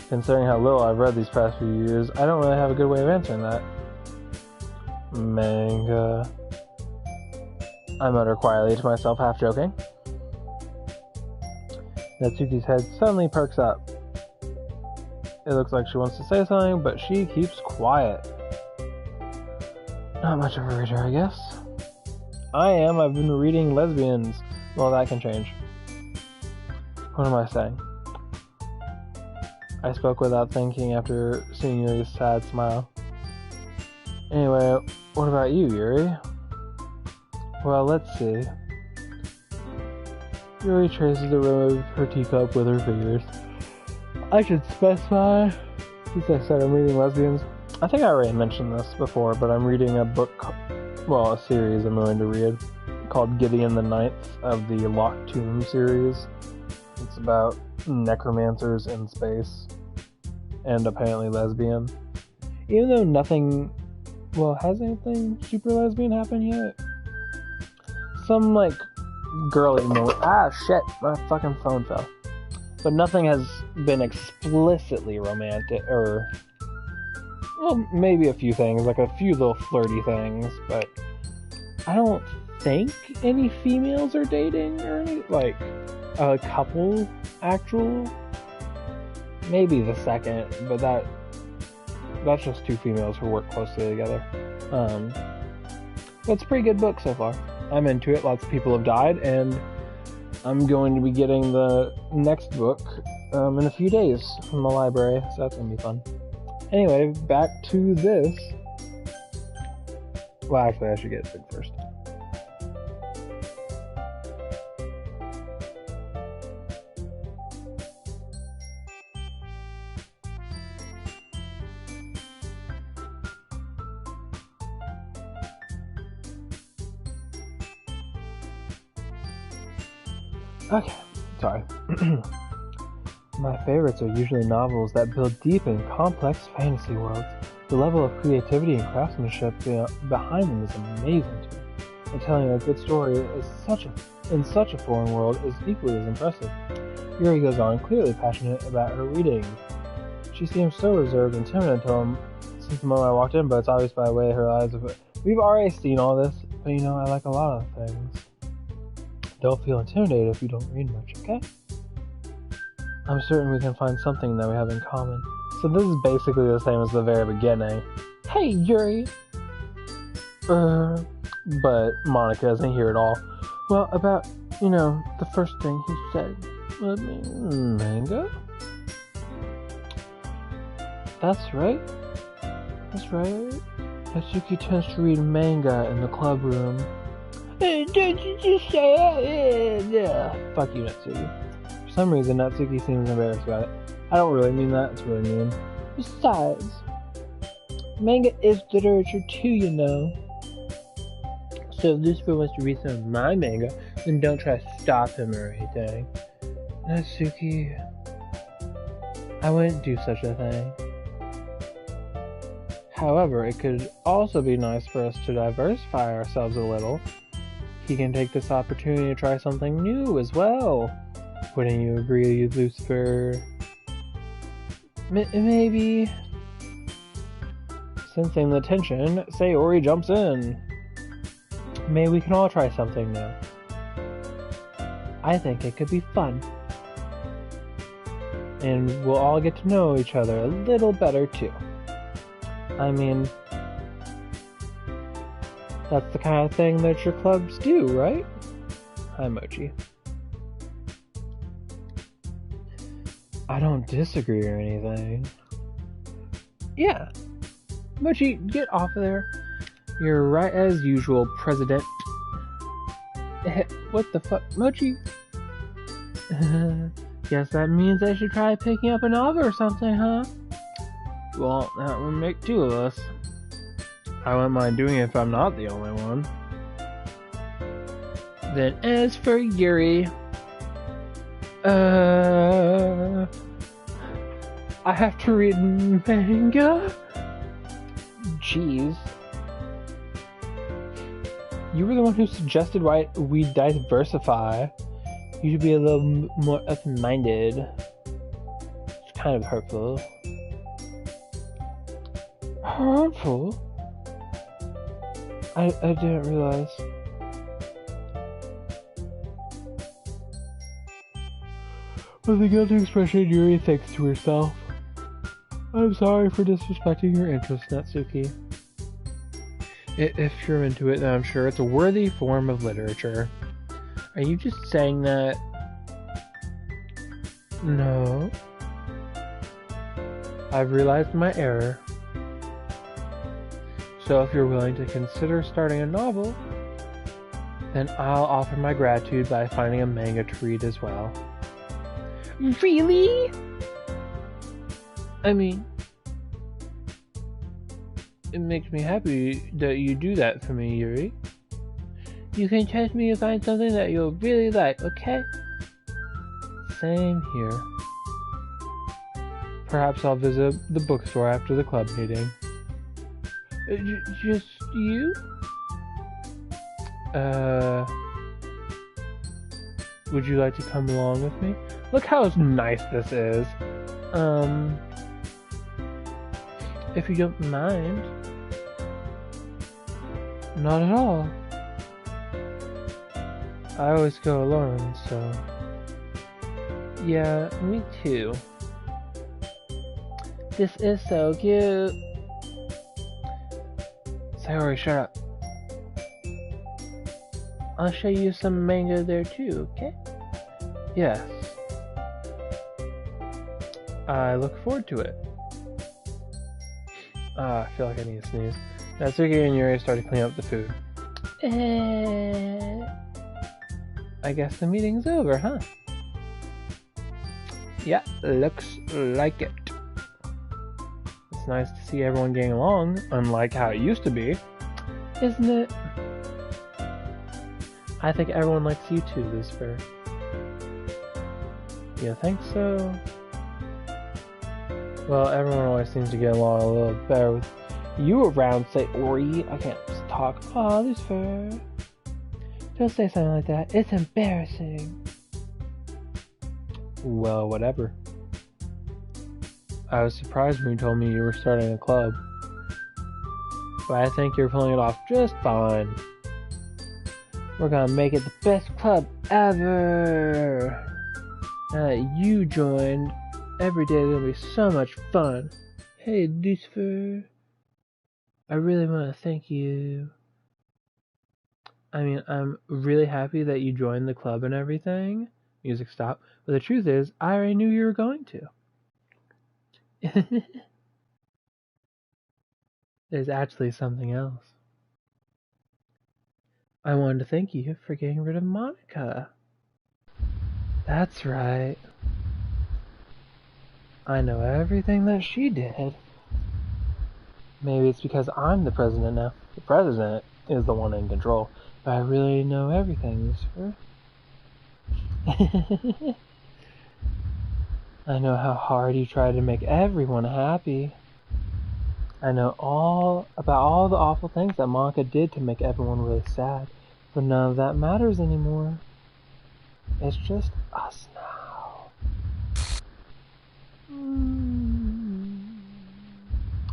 Speaker 1: Considering how little I've read these past few years, I don't really have a good way of answering that. Manga. I mutter quietly to myself, half joking. Natsuki's head suddenly perks up. It looks like she wants to say something, but she keeps quiet. Not much of a reader, I guess. I've been reading lesbians. Well, that can change. What am I saying? I spoke without thinking after seeing Yuri's sad smile. Anyway, what about you, Yuri? Well, let's see. Yuri traces the rim of her teacup with her fingers. I should specify, since I said I'm reading lesbians. I think I already mentioned this before, but I'm reading a series I'm going to read called Gideon the Ninth of the Locked Tomb series. It's about necromancers in space and apparently lesbian. Even though has anything super lesbian happened yet? Some girly moment. Shit, my fucking phone fell. But nothing has been explicitly romantic, or maybe a few things, a few little flirty things, but I don't think any females are dating or any, a couple actual. Maybe the second, but that's just two females who work closely together. But it's a pretty good book so far. I'm into it. Lots of people have died, and I'm going to be getting the next book in a few days from the library, so that's going to be fun. Anyway, back to this. Well, actually, I should get it first. Okay, sorry. My favorites are usually novels that build deep and complex fantasy worlds. The level of creativity and craftsmanship behind them is amazing to me. And telling a good story in such a foreign world is equally as impressive. Yuri goes on, clearly passionate about her reading. She seems so reserved and timid since the moment I walked in, but it's obvious by the way her eyes have... We've already seen all this, but I like a lot of things. Don't feel intimidated if you don't read much, okay? I'm certain we can find something that we have in common. So this is basically the same as the very beginning. Hey, Yuri! But Monica isn't here at all. Well, about, the first thing he said. Manga? That's right. Natsuki tends to read manga in the club room. Did you just say it? Yeah. Fuck you, Natsuki. For some reason, Natsuki seems embarrassed about it. I don't really mean that, it's really mean. Besides, manga is literature too, So if Lucifer wants to read some of my manga, then don't try to stop him or anything. Natsuki, I wouldn't do such a thing. However, it could also be nice for us to diversify ourselves a little. He can take this opportunity to try something new as well. Wouldn't you agree, Lucifer? Maybe. Sensing the tension, Sayori jumps in. Maybe we can all try something new. I think it could be fun. And we'll all get to know each other a little better too. I mean, that's the kind of thing that your clubs do, right? Hi, Mochi. I don't disagree or anything. Yeah. Mochi, get off of there. You're right as usual, President. What the fuck? Mochi? Guess that means I should try picking up a novel or something, huh? Well, that would make two of us. I wouldn't mind doing it if I'm not the only one. Then as for Yuri... I have to read manga? Jeez. You were the one who suggested why we diversify. You should be a little more open-minded. It's kind of hurtful. Hurtful? I didn't realize. With a guilty expression, Yuri thinks to herself, I'm sorry for disrespecting your interest, Natsuki. If you're into it, then I'm sure it's a worthy form of literature. Are you just saying that? No. I've realized my error. So if you're willing to consider starting a novel, then I'll offer my gratitude by finding a manga to read as well. Really? I mean, it makes me happy that you do that for me, Yuri. You can trust me to find something that you'll really like, okay? Same here. Perhaps I'll visit the bookstore after the club meeting. Just you? Would you like to come along with me? Look how nice this is. If you don't mind. Not at all. I always go alone, so... Yeah, me too. This is so cute. Sayori, shut up. I'll show you some manga there too, okay? Yes. I look forward to it. I feel like I need to sneeze. Natsuki and Yuri started cleaning up the food. I guess the meeting's over, huh? Yeah, looks like it. It's nice to see everyone getting along, unlike how it used to be. Isn't it? I think everyone likes you too, Lucifer. You think so? Well, everyone always seems to get along a little better with you around, Sayori. I can't talk. Aw, Lucifer. Don't say something like that. It's embarrassing. Well, whatever. I was surprised when you told me you were starting a club. But I think you're pulling it off just fine. We're gonna make it the best club ever! Now that you joined, every day there'll be so much fun. Hey, Lucifer. I really want to thank you. I mean, I'm really happy that you joined the club and everything. Music stopped. But the truth is, I already knew you were going to. There's actually something else. I wanted to thank you for getting rid of Monica. That's right. I know everything that she did. Maybe it's because I'm the president now. The president is the one in control. But I really know everything, Lucifer. I know how hard you try to make everyone happy. I know all about all the awful things that Monica did to make everyone really sad. But none of that matters anymore. It's just us now.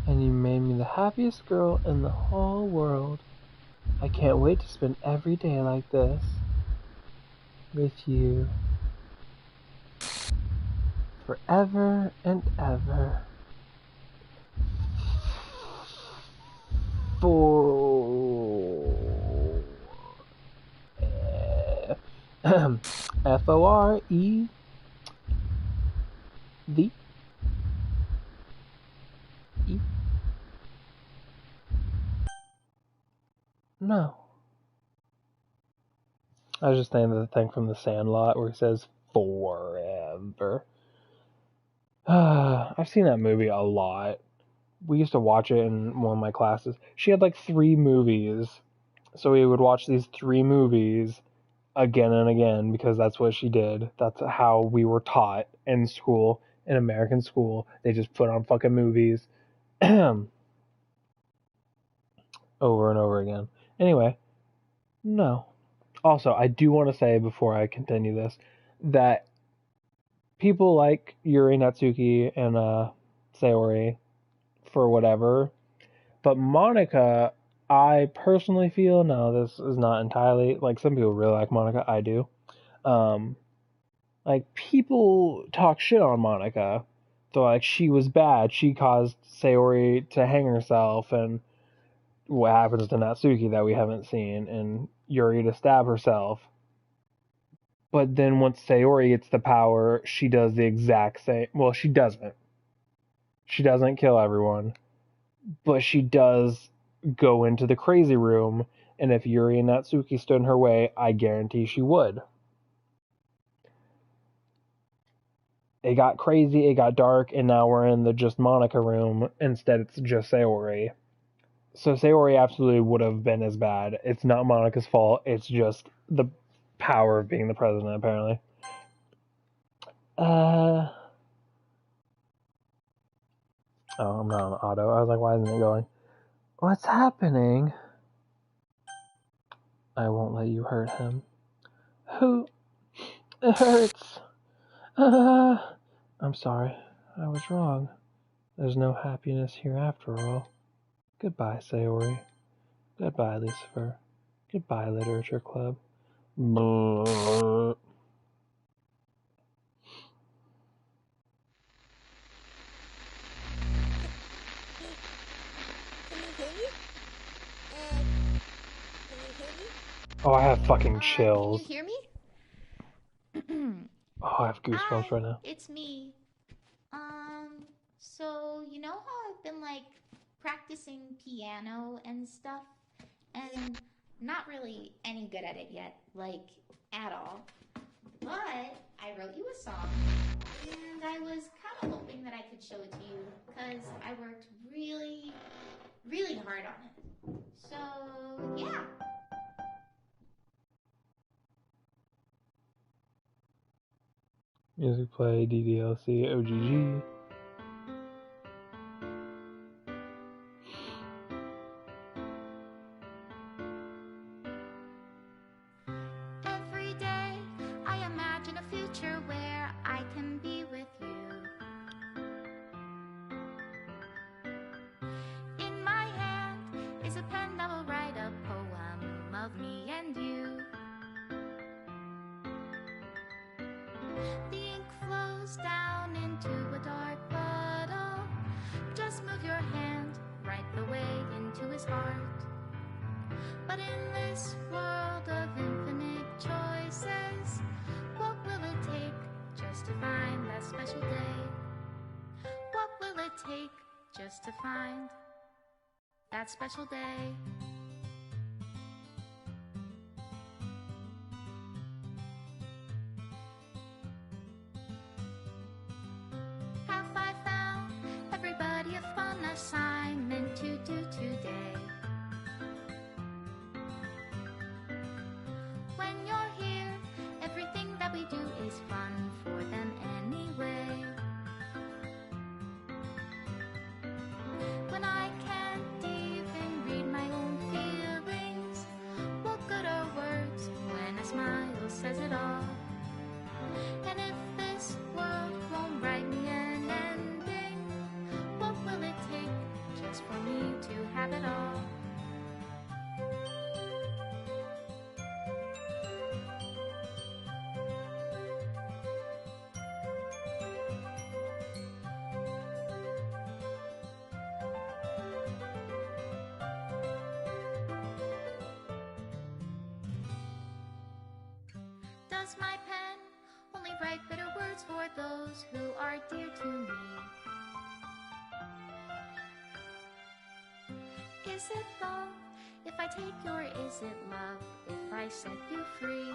Speaker 1: And you made me the happiest girl in the whole world. I can't wait to spend every day like this. With you. Forever and ever. F-O-R-E V E No. I was just thinking of the thing from The Sandlot where he says forever. whatever. I've seen that movie a lot. We used to watch it in one of my classes. She had like 3 movies. So we would watch these 3 movies again and again because that's what she did. That's how we were taught in school, in American school. They just put on fucking movies over and over again. Anyway, no. Also, I do want to say before I continue this that people like Yuri Natsuki and Sayori for whatever, but Monica, I personally feel, no, this is not entirely, like, some people really like Monica, I do. Like, people talk shit on Monica. So, like, she was bad, she caused Sayori to hang herself, and what happens to Natsuki that we haven't seen, and Yuri to stab herself. But then once Sayori gets the power, she does the exact same, well, she doesn't. She doesn't kill everyone, but she does go into the crazy room, and if Yuri and Natsuki stood in her way, I guarantee she would. It got crazy, it got dark, and now we're in the just Monica room. Instead, it's just Sayori. So Sayori absolutely would have been as bad. It's not Monica's fault, it's just the power of being the president, apparently. Oh, I'm not on auto. I was like, why isn't it going? What's happening? I won't let you hurt him. Who? It hurts. I'm sorry. I was wrong. There's no happiness here after all. Goodbye, Sayori. Goodbye, Lucifer. Goodbye, Literature Club. Oh, I have fucking chills.
Speaker 2: Can you hear me?
Speaker 1: Oh, I have goosebumps
Speaker 2: Hi,
Speaker 1: right now.
Speaker 2: it's me. So you know how I've been like practicing piano and stuff, and not really any good at it yet, like at all. But I wrote you a song, and I was kind of hoping that I could show it to you because I worked really, really hard on it. So yeah.
Speaker 1: Music play, DDLC, OGG.
Speaker 2: Every day I imagine a future where I can be with you. In my hand is a pen that will write a poem of me and you. The ink flows down into a dark puddle. Just move your hand right the way into his heart. But in this world of infinite choices, what will it take just to find that special day? What will it take just to find that special day? Have I found everybody a fun assignment to do today? When you're here, everything that we do is fun for them anyway. When I can't even read my own feelings, what good are words when a smile says it all? And if this world won't write me an ending, what will it take just for me to have it all? Does my pen only write bitter words for those who are dear to me? Is it love if I take you, or is it love if I set you free?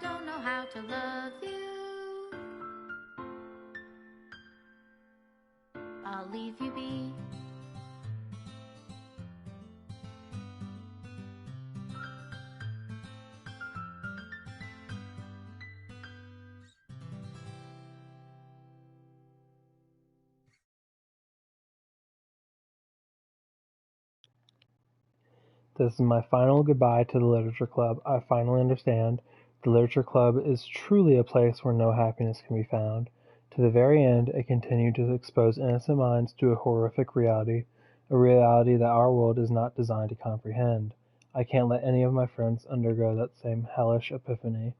Speaker 2: don't know how to love you. I'll leave you be.
Speaker 1: This is my final goodbye to the Literature Club. I finally understand. The Literature Club is truly a place where no happiness can be found. To the very end, it continued to expose innocent minds to a horrific reality, a reality that our world is not designed to comprehend. I can't let any of my friends undergo that same hellish epiphany.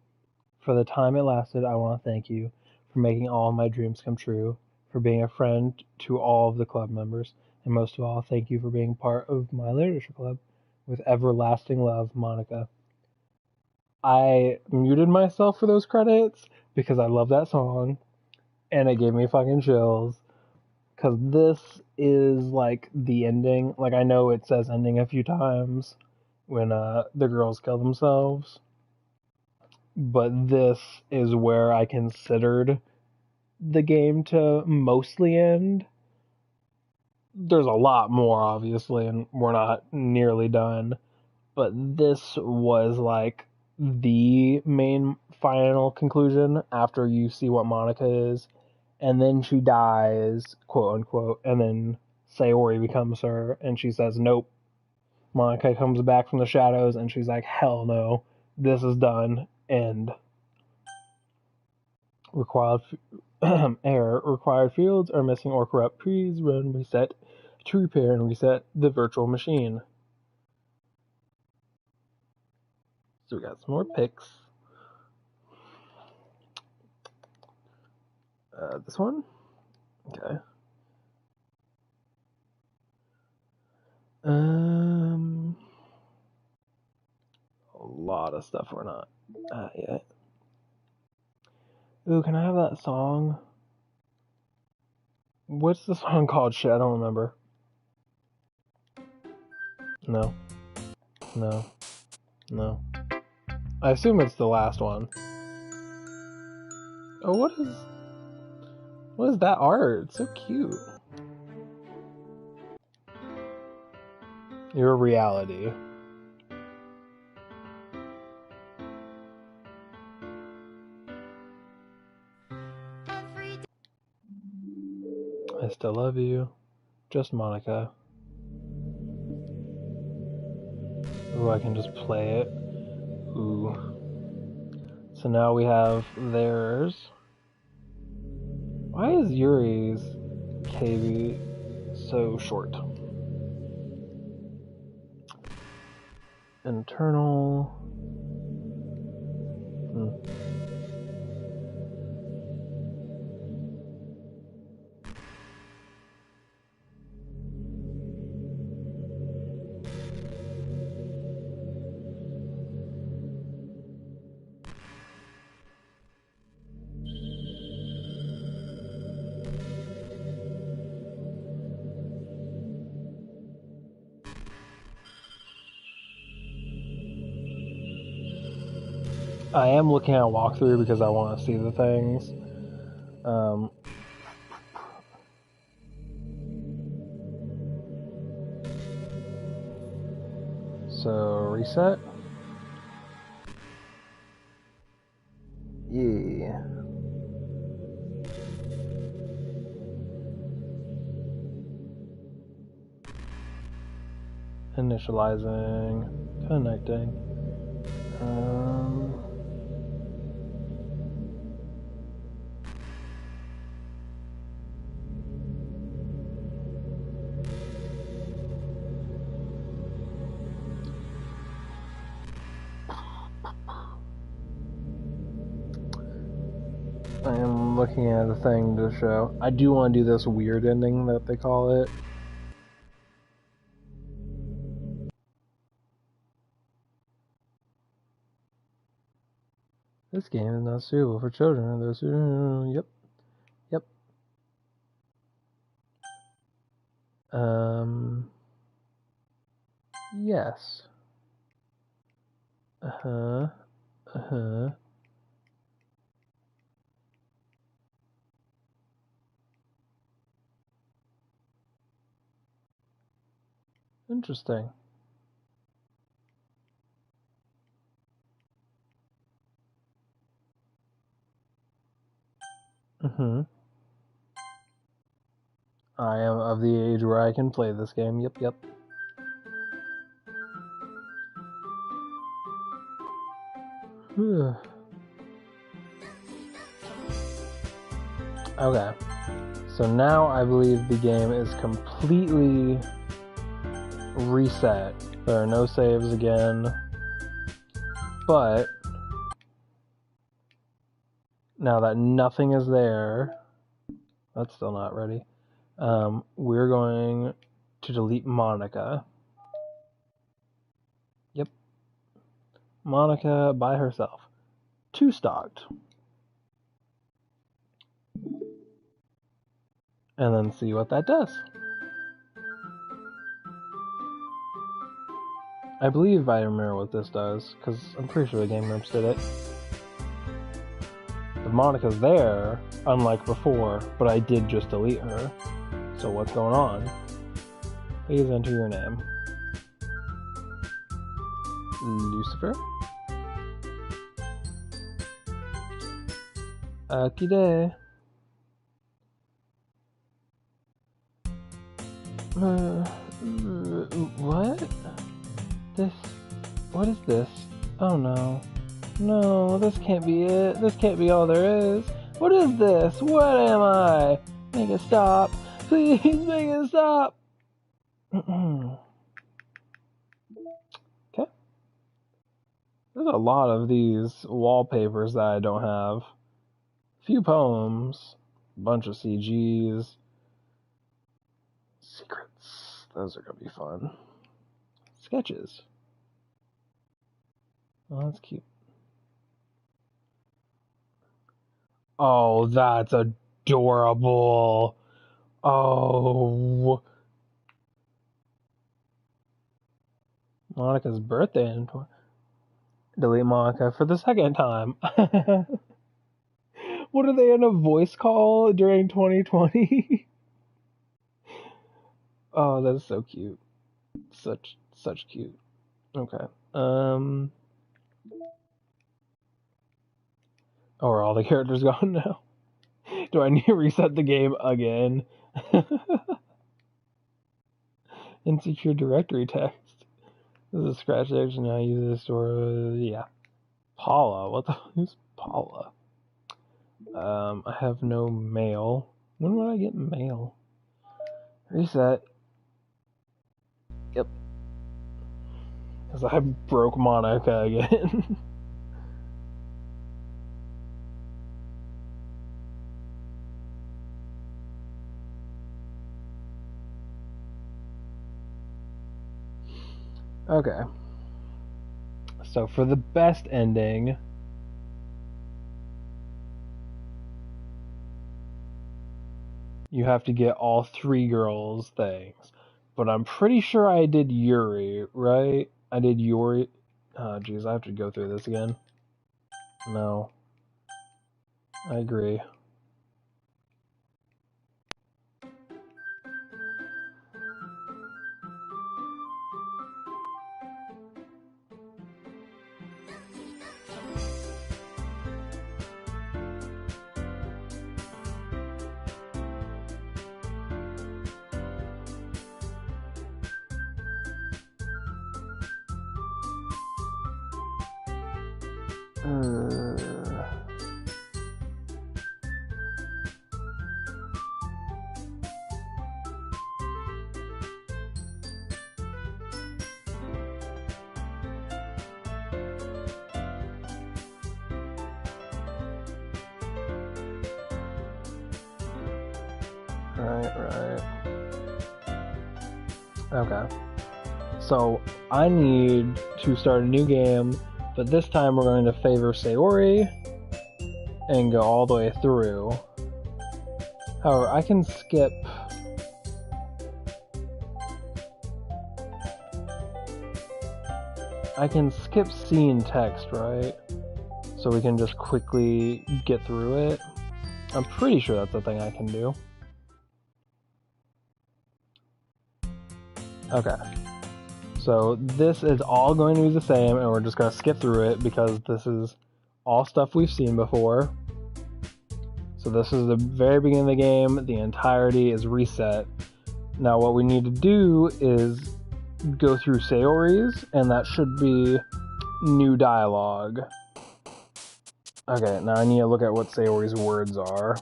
Speaker 1: For the time it lasted, I want to thank you for making all of my dreams come true, for being a friend to all of the club members, and most of all, thank you for being part of my Literature Club. With everlasting love, Monica. I muted myself for those credits because I love that song and it gave me fucking chills. Because this is like the ending. Like, I know it says ending a few times when the girls kill themselves, but this is where I considered the game to mostly end. There's a lot more, obviously, and we're not nearly done. But this was like the main final conclusion after you see what Monica is, and then she dies, quote unquote, and then Sayori becomes her, and she says, nope. Monica comes back from the shadows, and she's like, hell no, this is done, end. Required error. Required fields are missing or corrupt. Please run reset to repair and reset the virtual machine. So we got some more pics. This one? Okay. A lot of stuff we're not at yet. Ooh, can I have that song? What's the song called? Shit, I don't remember. No. No. No. I assume it's the last one. Oh, what is that art? It's so cute. Your reality. I still love you. Just Monica. Ooh, I can just play it. Ooh. So now we have theirs. Why is Yuri's KB so short? Internal. I am looking at a walkthrough because I want to see the things. So reset. Yeah. Initializing. Connecting. I am looking at a thing to show. I do want to do this weird ending that they call it. This game is not suitable for children. Those who... Yep. Yep. Yes. Uh-huh. Uh-huh. Interesting. Mm-hmm. I am of the age where I can play this game. Yep, yep. Okay. So now I believe the game is completely reset. There are no saves again. But now that nothing is there, that's still not ready. We're going to delete Monica. Yep. Monica by herself. 2 stocked. And then see what that does. I believe I remember what this does, because I'm pretty sure the Game Grumps did it. But Monica's there, unlike before, but I did just delete her. So what's going on? Please enter your name. Lucifer? Akide. What? What is this? Oh no. No, this can't be it. This can't be all there is. What is this? What am I? Make it stop. Please make it stop. Okay. There's a lot of these wallpapers that I don't have. A few poems. A bunch of CGs. Secrets. Those are gonna be fun. Sketches. Oh, that's cute. Oh, that's adorable. Oh. Monica's birthday and delete Monica for the second time. What are they in a voice call during 2020? Oh, that's so cute. Such cute. Okay. Oh, are all the characters gone now? Do I need to reset the game again? Insecure directory text. This is a scratch action. I use this or yeah. Paula. What the who's Paula? I have no mail. When would I get mail? Reset. Yep. Because I broke Monica again. Okay. So for the best ending, you have to get all 3 girls' things. But I'm pretty sure I did Yuri, right? I did Yuri. Oh, geez, I have to go through this again. No. I agree. Right. Okay. So I need to start a new game, but this time we're going to favor Sayori and go all the way through. However, I can skip. I can skip scene text, right? So we can just quickly get through it. I'm pretty sure that's a thing I can do. Okay. So this is all going to be the same, and we're just going to skip through it because this is all stuff we've seen before. So this is the very beginning of the game. The entirety is reset. Now what we need to do is go through Saori's, and that should be new dialogue. Okay, now I need to look at what Saori's words are.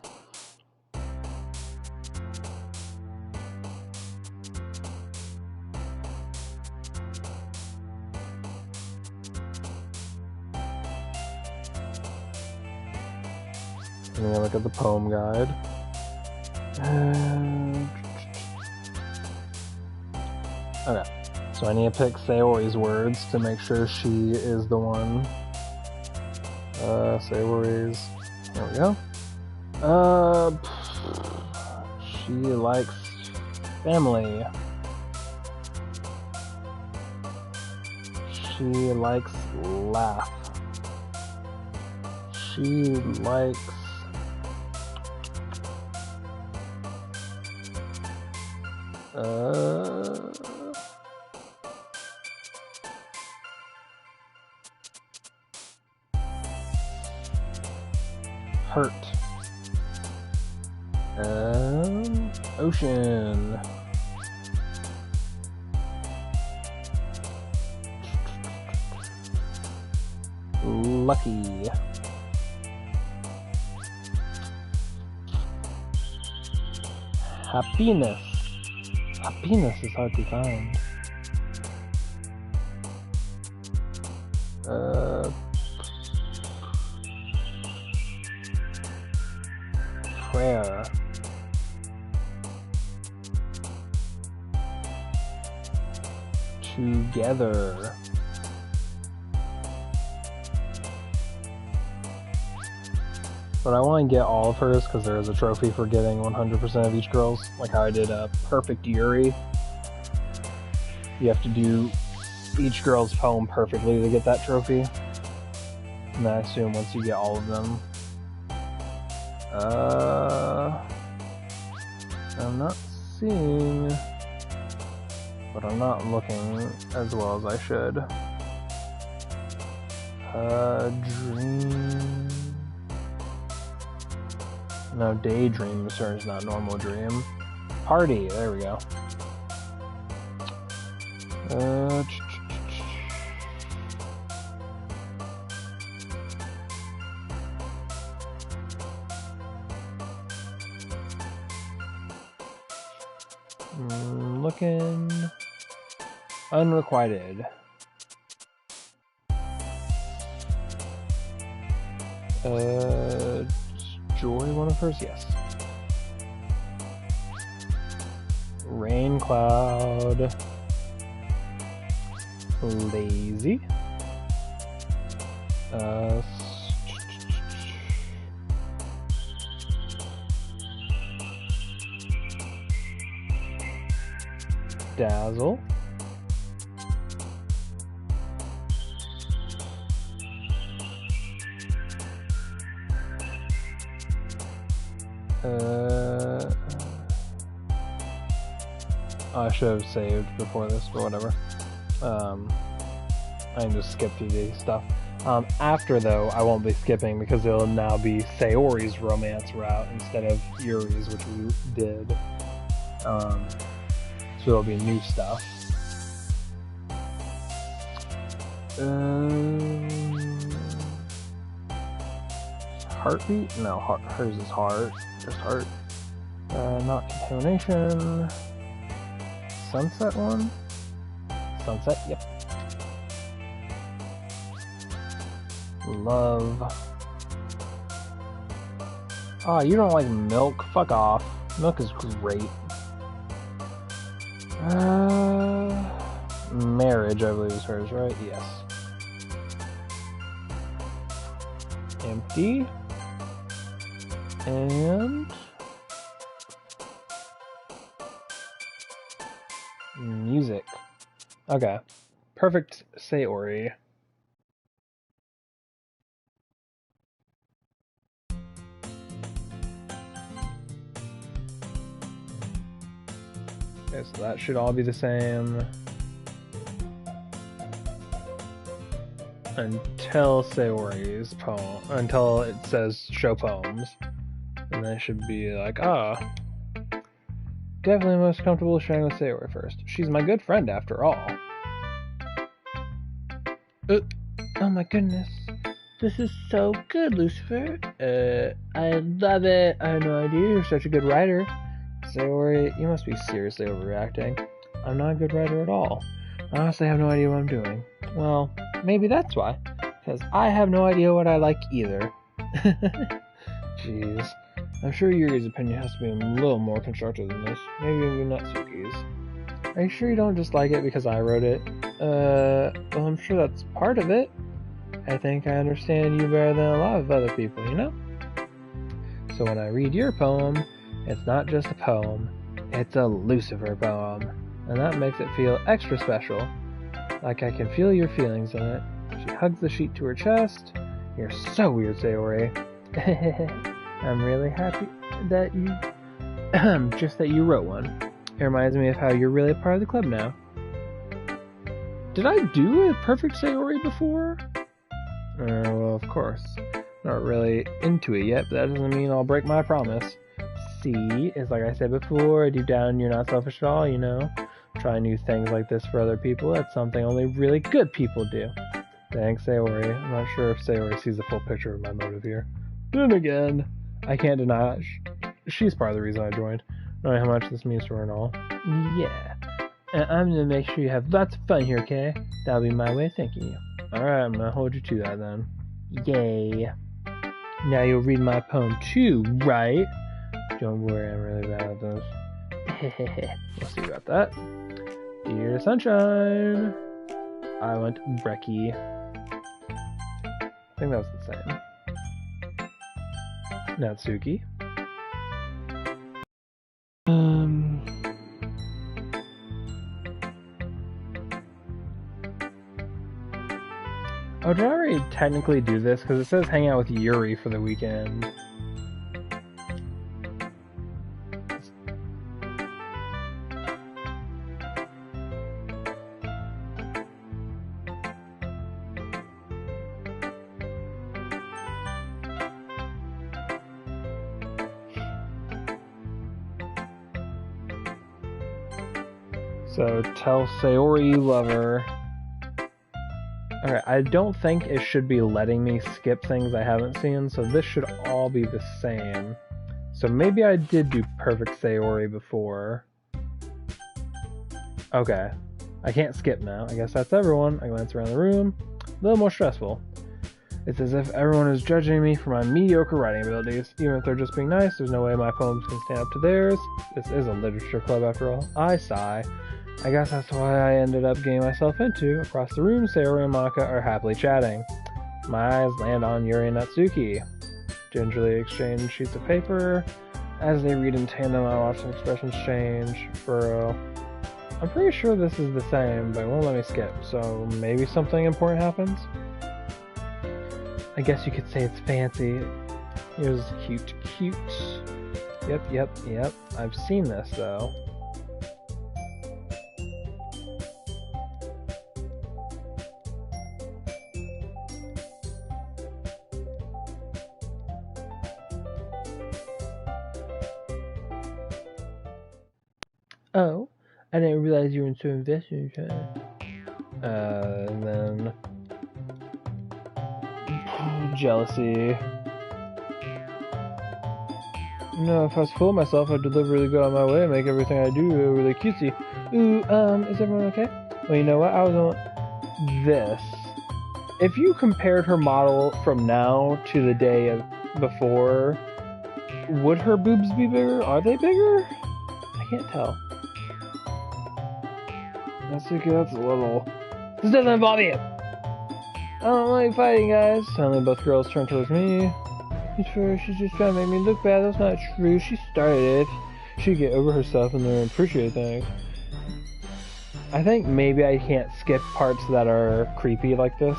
Speaker 1: I'm gonna look at the poem guide. Okay, so I need to pick Saori's words to make sure she is the one. Saori's. There we go. She likes family. She likes laugh. She likes hurt. Ocean. Lucky. Happiness. Happiness is hard to find. Prayer. Together. But I want to get all of hers because there is a trophy for getting 100% of each girl's, like how I did a perfect Yuri. You have to do each girl's poem perfectly to get that trophy. And I assume once you get all of them. I'm not seeing, but I'm not looking as well as I should. Dream. No, daydream is not normal dream. Party, there we go. Looking unrequited. Joy, one of hers? Yes. Rain cloud. Lazy. Dazzle. I should have saved before this, but whatever. I can just skip through the stuff. After, though, I won't be skipping because it'll now be Saori's romance route instead of Yuri's, which we did. So it'll be new stuff. Heartbeat? No, hers is heart. Just heart. Not contamination. Sunset one? Sunset, yep. Love. Oh, you don't like milk? Fuck off. Milk is great. Marriage, I believe is hers, right? Yes. Empty. And music. Okay. Perfect Saori. Okay, so that should all be the same. until Sayori's poem, until it says show poems. And then it should be like, definitely most comfortable sharing with Sayori first. She's my good friend after all. Oh my goodness. This is so good, Lucifer. I love it. I had no idea you're such a good writer. Sayori, you must be seriously overreacting. I'm not a good writer at all. I honestly have no idea what I'm doing. Well, maybe that's why. Because I have no idea what I like either. Jeez. I'm sure Yuri's opinion has to be a little more constructive than this. Maybe even Natsuki's. Are you sure you don't just like it because I wrote it? Well, I'm sure that's part of it. I think I understand you better than a lot of other people, you know? So when I read your poem, it's not just a poem, it's a Lucifer poem. And that makes it feel extra special. Like I can feel your feelings in it. She hugs the sheet to her chest. You're so weird, Sayori. I'm really happy that you... just that you wrote one. It reminds me of how you're really a part of the club now. Did I do a perfect Sayori before? Well, of course. Not really into it yet, but that doesn't mean I'll break my promise. See, it's like I said before, deep down you're not selfish at all, you know? Try new things like this for other people, that's something only really good people do. Thanks, Sayori. I'm not sure if Sayori sees the full picture of my motive here. Then again, I can't deny it. She's part of the reason I joined, knowing how much this means to her and all. Yeah. And I'm gonna make sure you have lots of fun here, okay? That'll be my way of thanking you. Alright, I'm gonna hold you to that then. Yay. Now you'll read my poem too, right? Don't worry, I'm really bad at this. We'll see about that. Dear Sunshine. I went Brecky. I think that was the same. Natsuki. Oh, did I already technically do this? Because it says hang out with Yuri for the weekend. So, tell Sayori you love her. Alright, I don't think it should be letting me skip things I haven't seen, so this should all be the same. So maybe I did do perfect Sayori before. Okay. I can't skip now. I guess that's everyone. I glance around the room. A little more stressful. It's as if everyone is judging me for my mediocre writing abilities. Even if they're just being nice, there's no way my poems can stand up to theirs. This is a literature club after all. I sigh. I guess that's why I ended up getting myself into. Across the room, Sayori and Maka are happily chatting. My eyes land on Yuri and Natsuki. Gingerly exchange sheets of paper. As they read in tandem, I watch some expressions change. Furrow. I'm pretty sure this is the same, but it won't let me skip, so maybe something important happens? I guess you could say it's fancy. It was cute. Yep. I've seen this, though. Oh, I didn't realize you were so invested in and then... jealousy. No, if I was full of myself, I'd deliberately go out of my way and make everything I do really cutesy. Ooh, is everyone okay? Well, you know what? I was on this. If you compared her model from now to the day of before, would her boobs be bigger? Are they bigger? I can't tell. Natsuki, that's a little... This doesn't involve you! I don't like fighting, guys. Suddenly both girls turn towards me. She's just trying to make me look bad. That's not true. She started it. She'd get over herself and then appreciate things. I think maybe I can't skip parts that are creepy like this.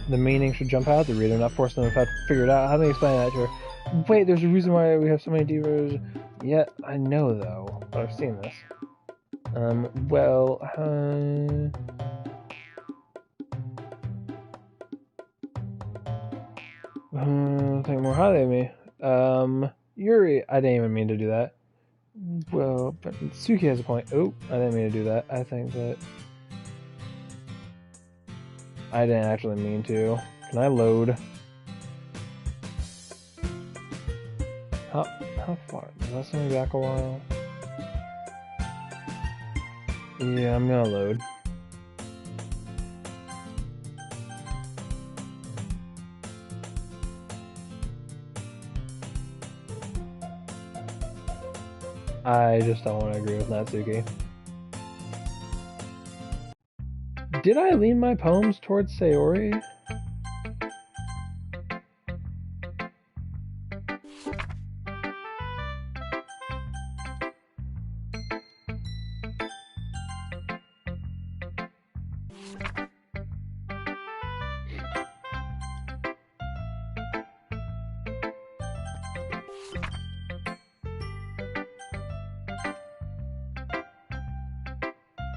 Speaker 1: The meaning should jump out at the reader, not force them to figure it out. How do I explain that to her? Wait, there's a reason why we have so many divas. Yeah, I know though, but I've seen this. Think more highly of me. Yuri, I didn't even mean to do that. Well, but Suki has a point. Oh, I didn't mean to do that. I think that I didn't actually mean to. Can I load? How far? Does that send me back a while? Yeah, I'm gonna load. I just don't want to agree with Natsuki. Did I lean my poems towards Sayori?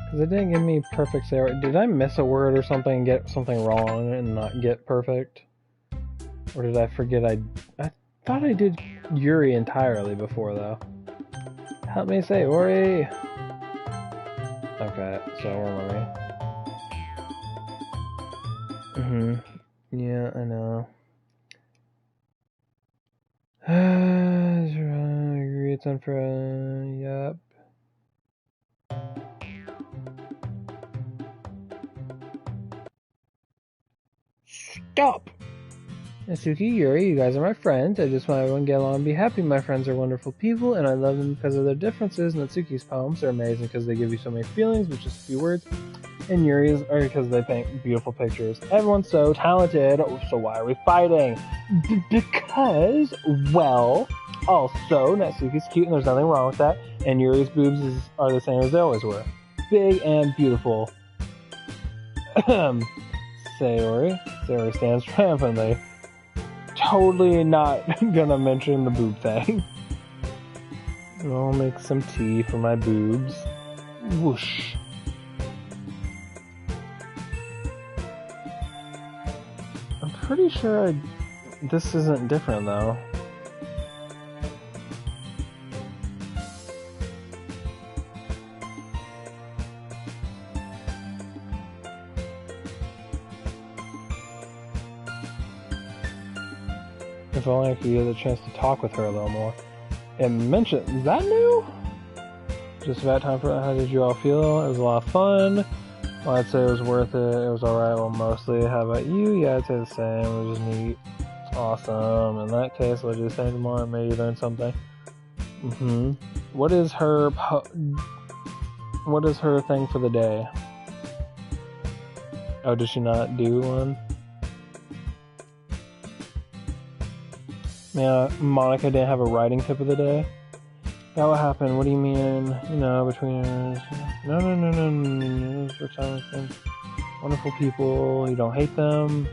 Speaker 1: Because it didn't give me perfect Sayori. Did I miss a word or something and get something wrong and not get perfect? Or did I forget I thought I did Yuri entirely before, though. Help me, Sayori! Okay, so where am I? Yeah, I know. I agree, it's unfair. Yep. Stop! Natsuki, Yuri, you guys are my friends. I just want everyone to get along and be happy. My friends are wonderful people, and I love them because of their differences. Natsuki's poems are amazing because they give you so many feelings with just a few words. And Yuri's are because they paint beautiful pictures. Everyone's so talented, so why are we fighting? Because, well, also, Natsuki's cute and there's nothing wrong with that. And Yuri's boobs are the same as they always were. Big and beautiful. Sayori stands triumphantly. Totally not gonna mention the boob thing. I'll make some tea for my boobs. Whoosh. I'm pretty sure this isn't different though. If only I could get a chance to talk with her a little more. And mention, is that new? Just about time for how did you all feel? It was a lot of fun. Well, I'd say it was worth it. It was alright, well, mostly. How about you? Yeah, I'd say the same. It was neat. Awesome. In that case, let's do the same tomorrow and maybe learn something. What is her thing for the day? Oh, did she not do one? Yeah, Monica didn't have a writing tip of the day. Yeah, what happened? What do you mean? You know, between us. No. We're telling them wonderful people. You don't hate them.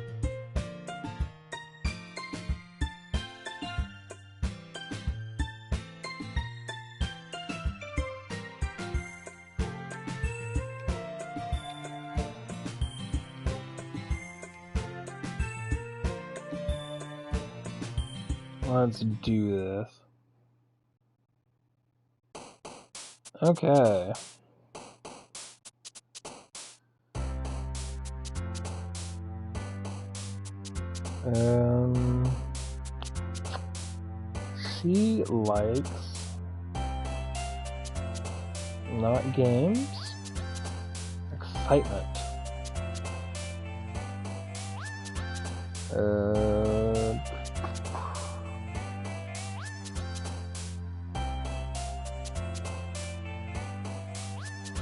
Speaker 1: Let's do this. Okay. She likes not games, excitement.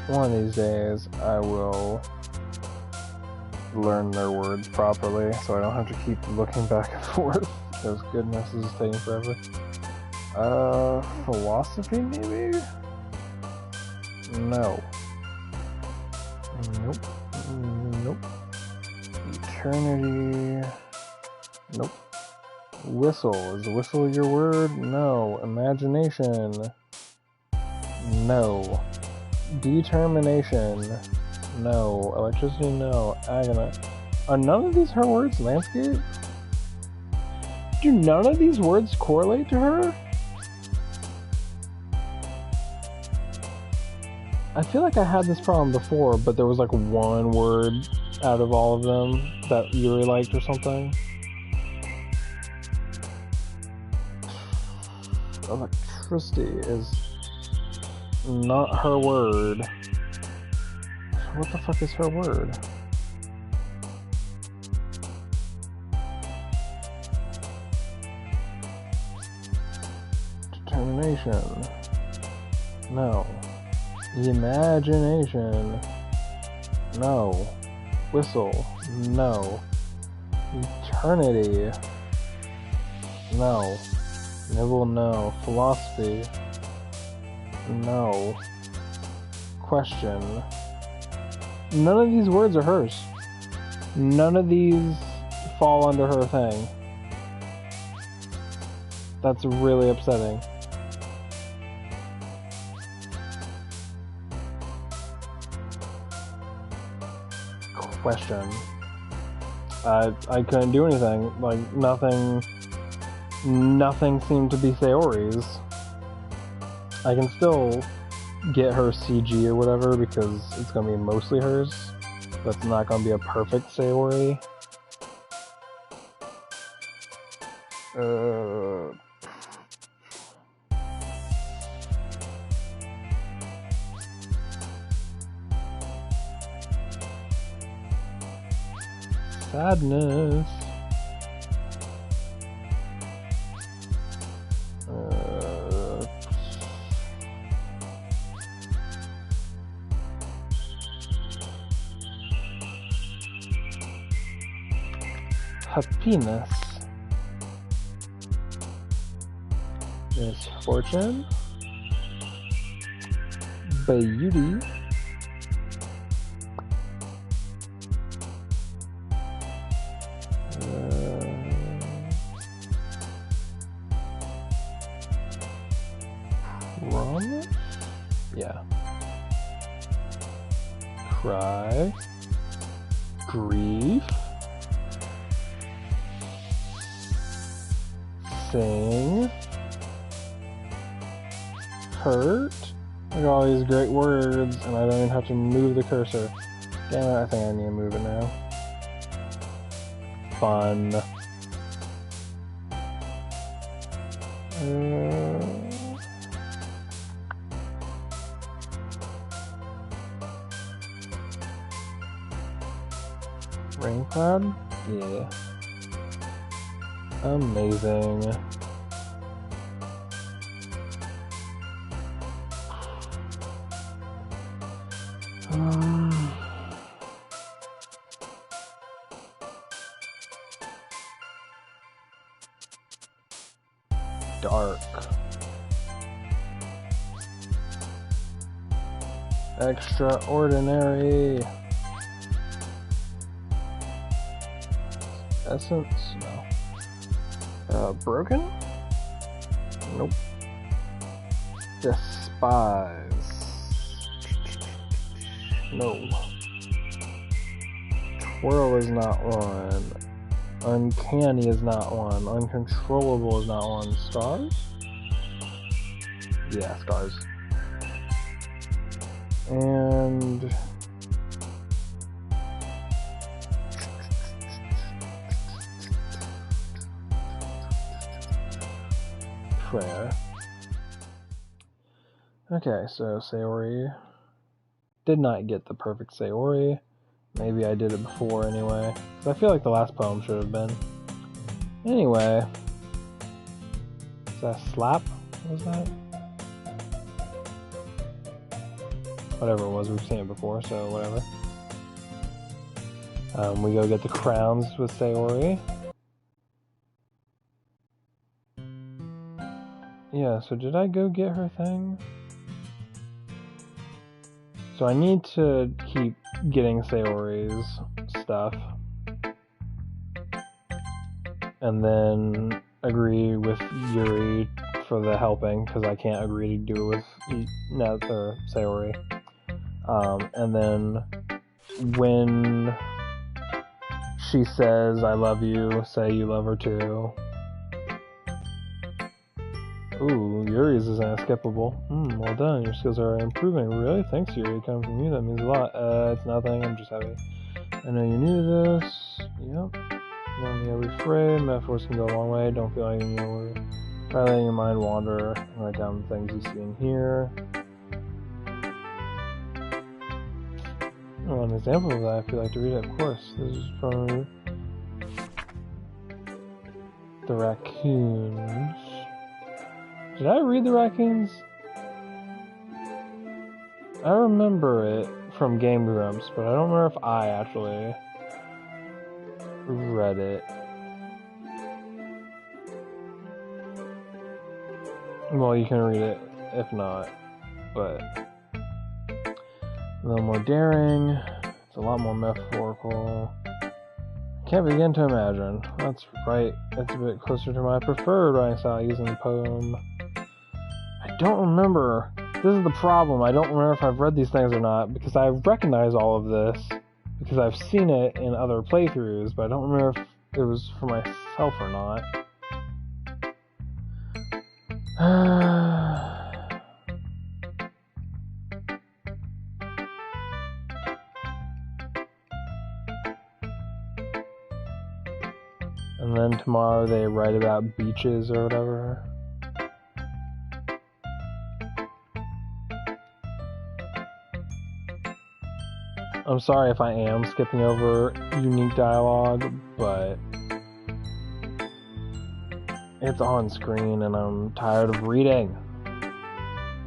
Speaker 1: One of these days, I will learn their words properly, so I don't have to keep looking back and forth, because goodness, this is taking forever. Philosophy, maybe? No. Nope. Eternity. Nope. Whistle. Is the whistle your word? No. Imagination. No. Determination. No. Electricity. No. Agony. Are none of these her words? Landscape? Do none of these words correlate to her? I feel like I had this problem before, but there was like one word out of all of them that you really liked or something. Electricity is not her word. What the fuck is her word? Determination. No. Imagination. No. Whistle. No. Eternity. No. Nibble. No. Philosophy. No. Question. None of these words are hers. None of these fall under her thing. That's really upsetting. Question. I couldn't do anything. Like, nothing seemed to be Sayori's. I can still get her CG or whatever because it's gonna be mostly hers, but it's not gonna be a perfect Sayori. Sadness. Happiness. Misfortune. Beauty. Promise? Yeah. Cry. Grief. Sing. Hurt. Look at all these great words, and I don't even have to move the cursor. Damn it, I think I need to move it now. Fun. Rain cloud? Yeah. Amazing. Dark. Extraordinary. Essence? No. Broken? Nope. Despise. No. Twirl is not one. Uncanny is not one. Uncontrollable is not one. Scars? Yeah, scars. And... prayer. Okay, so Sayori did not get the perfect Sayori. Maybe I did it before anyway. Because I feel like the last poem should have been. Anyway. Is that slap? What was that? Whatever it was, we've seen it before, so whatever. We go get the crowns with Sayori. Yeah, so did I go get her thing? So I need to keep getting Sayori's stuff. And then agree with Yuri for the helping, because I can't agree to do it with Sayori. And then when she says I love you, say you love her too. Ooh, Yuri's is unskippable. Well done. Your skills are improving. Really? Thanks, Yuri. Coming from you, that means a lot. It's nothing. I'm just happy. I know you're new to this. Yep. You don't need to refrain. Metaphors can go a long way. Don't feel like you know. Try letting your mind wander and write down the things you see in here. Oh, an example of that, if you'd like to read it, of course. This is from the raccoons. Did I read the raccoons? I remember it from Game Grumps, but I don't remember if I actually read it. Well, you can read it if not, but a little more daring. It's a lot more metaphorical. Can't begin to imagine. That's right. It's a bit closer to my preferred writing style using the poem. I don't remember. This is the problem. I don't remember if I've read these things or not, because I recognize all of this because I've seen it in other playthroughs, but I don't remember if it was for myself or not. And then tomorrow they write about beaches or whatever. I'm sorry if I am skipping over unique dialogue, but it's on screen and I'm tired of reading.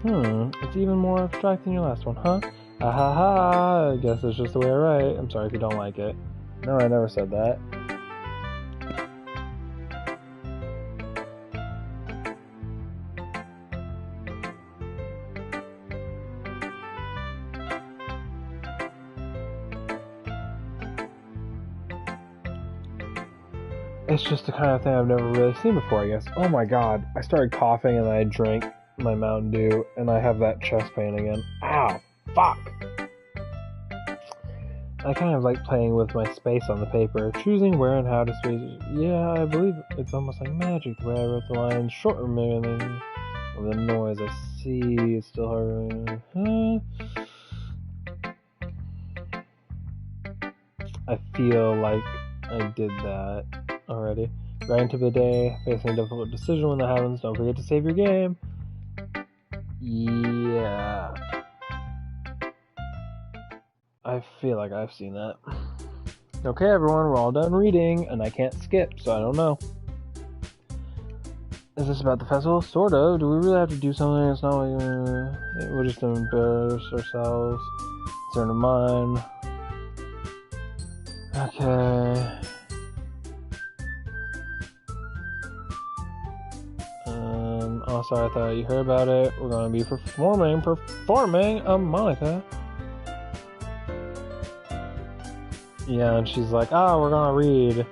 Speaker 1: It's even more abstract than your last one, huh? Ahaha, I guess it's just the way I write. I'm sorry if you don't like it. No, I never said that. It's just the kind of thing I've never really seen before, I guess. Oh my god, I started coughing and I drank my Mountain Dew and I have that chest pain again. Ow! Fuck! I kind of like playing with my space on the paper, choosing where and how to space. Yeah, I believe it's almost like magic, the way I wrote the lines shorter meaning of the noise I see. It's still hard. I feel like I did that already. Right into the day, facing a difficult decision when that happens. Don't forget to save your game. Yeah. I feel like I've seen that. Okay, everyone, we're all done reading, and I can't skip, so I don't know. Is this about the festival? Sort of. Do we really have to do something? It's not like we'll just embarrass ourselves. Concern of mine. Okay. Also, I thought you heard about it. We're going to be performing a Monica. Yeah, and she's like, we're going to read.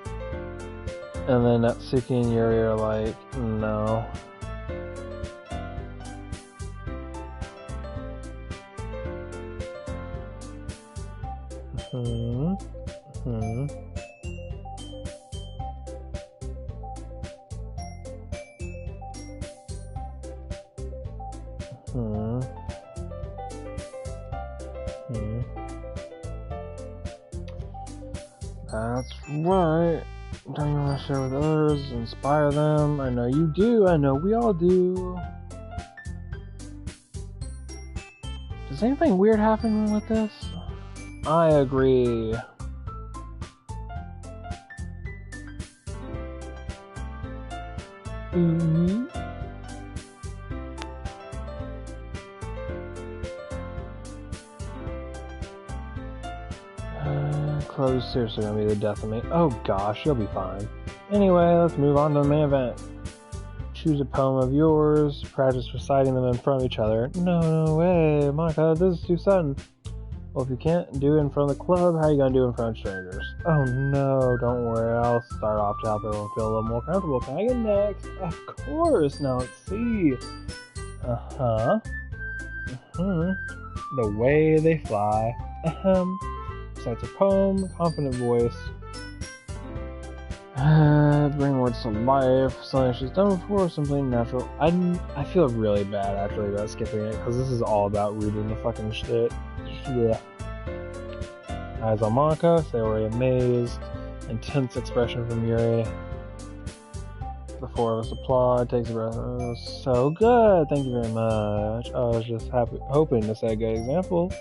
Speaker 1: And then Natsuki and Yuri are like, no. That's right. Don't you want to share with others, inspire them? I know you do. I know we all do. Does anything weird happen with this? I agree. Chloe's seriously gonna be the death of me. Oh gosh, you'll be fine. Anyway, let's move on to the main event. Choose a poem of yours. Practice reciting them in front of each other. No way, Monica, this is too sudden. Well, if you can't do it in front of the club, how are you gonna do it in front of strangers? Oh no, don't worry. I'll start off to help everyone feel a little more comfortable. Can I get next? Of course. Now let's see. The way they fly. Recites a poem, confident voice. Bring words to life. Something she's done before, something natural. I feel really bad actually about skipping it because this is all about reading the fucking shit. Yeah. Eyes on Monica, Sayori amazed. Intense expression from Yuri. The four of us applaud, takes a breath. Oh, so good, thank you very much. I was just hoping to set a good example.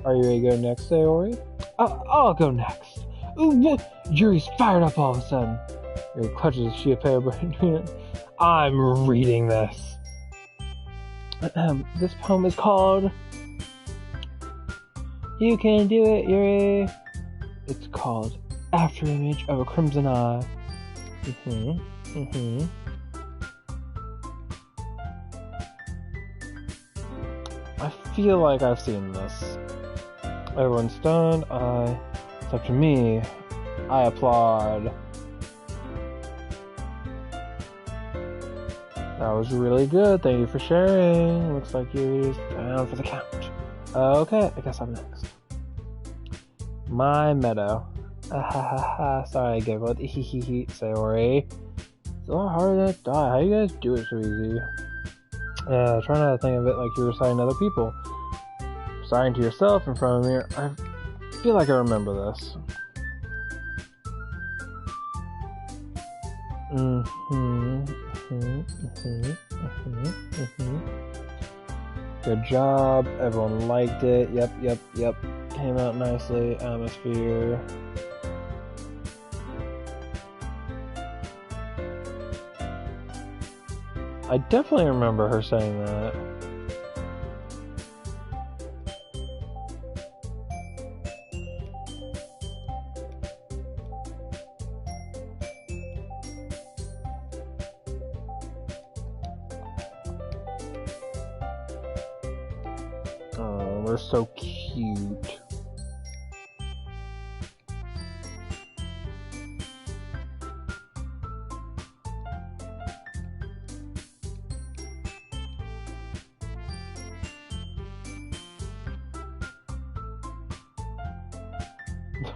Speaker 1: Are you ready to go next, Sayori? I'll go next. Ooh, what? Yuri's fired up all of a sudden. Yuri clutches a sheet of paper. I'm reading this. This poem is called You Can Do It, Yuri. It's called After Image of a Crimson Eye. I feel like I've seen this. Everyone's stunned. It's up to me. I applaud. That was really good. Thank you for sharing. Looks like you're down for the count. Okay, I guess I'm next. My meadow. Sorry I giggled. Sayori. It's a lot harder than I thought. How do you guys do it so easy? Try not to think of it like you're reciting to other people. Reciting to yourself in front of a mirror. I feel like I remember this. Good job. Everyone liked it. Yep. Came out nicely. Atmosphere. I definitely remember her saying that. Oh, we're so cute.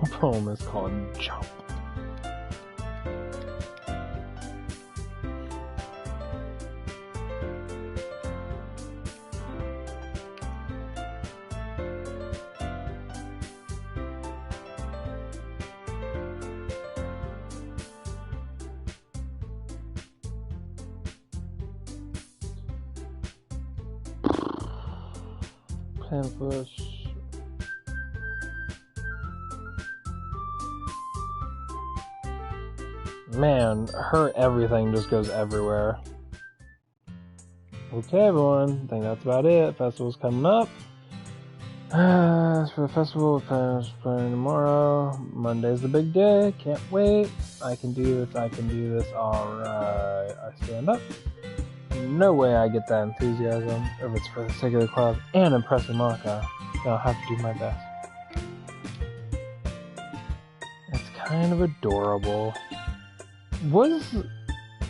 Speaker 1: The poem is called Jump. Pamphlets. Man, her everything just goes everywhere. Okay, everyone, I think that's about it. Festival's coming up. As for the festival, we're planning tomorrow. Monday's the big day. Can't wait. I can do this. Alright. I stand up. No way I get that enthusiasm if it's for the sake of the club and impressing Monica. I'll have to do my best. It's kind of adorable. Was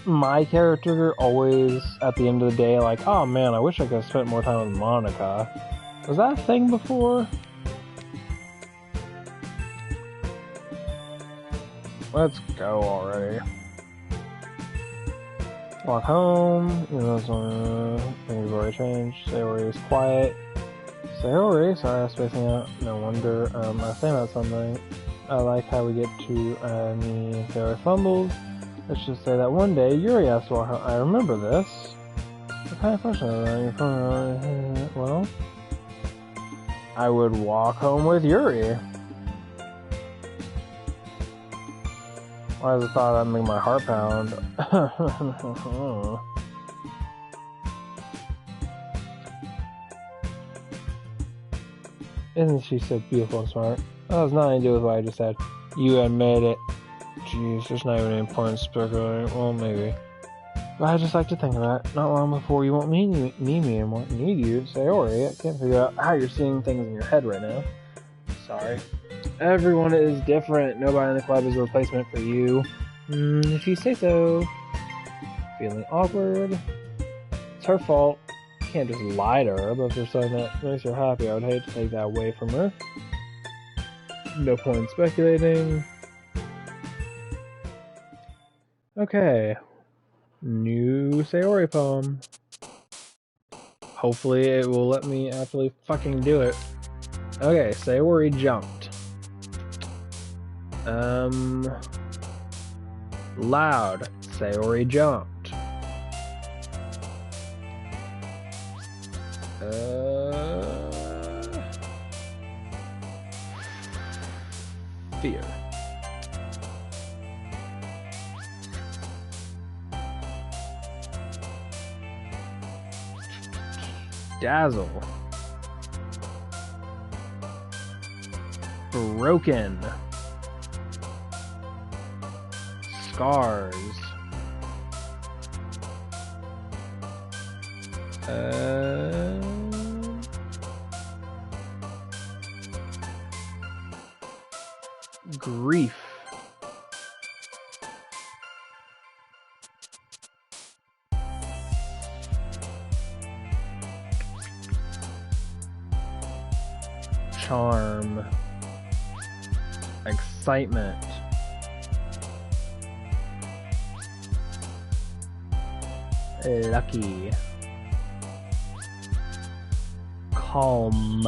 Speaker 1: my character always at the end of the day like, oh man, I wish I could have spent more time with Monica? Was that a thing before? Let's go already. Walk home. Things have already changed. Sayori is quiet. Sayori, sorry I was spacing out. No wonder. I was saying about something. I like how we get to me and Sayori fumbles. Let's just say that one day Yuri has to walk home. I remember this. What kind of question is that? Well, I would walk home with Yuri. Why does the thought that make my heart pound? Isn't she so beautiful and smart? That has nothing to do with what I just said. You admit it. Jeez, there's not even any point in speculating. Well, maybe. But I just like to think about it. Not long before you won't need me and won't need you. Sayori, I can't figure out how you're seeing things in your head right now. Sorry. Everyone is different. Nobody in the club is a replacement for you. If you say so. Feeling awkward. It's her fault. You can't just lie to her, but if there's something that makes her happy, I would hate to take that away from her. No point in speculating. Okay. New Sayori poem. Hopefully it will let me actually fucking do it. Okay, Sayori jumped. Loud. Sayori jumped. Fear. Dazzle. Broken. Scars. Grief. Charm. Excitement. Lucky. Calm.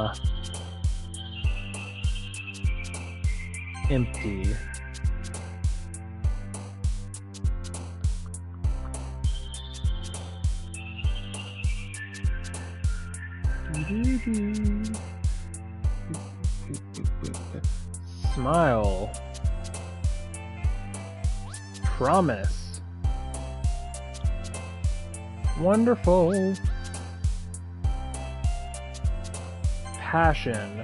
Speaker 1: Empty. Smile. Promise. Wonderful. Passion.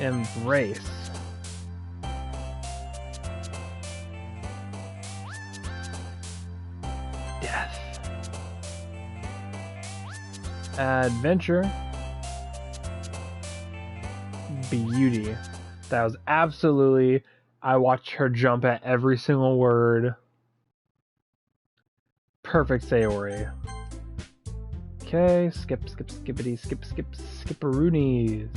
Speaker 1: Embrace. Death. Adventure. Beauty. That was absolutely... I watched her jump at every single word. Perfect Sayori. Okay, skip, skippity, skipperoonies.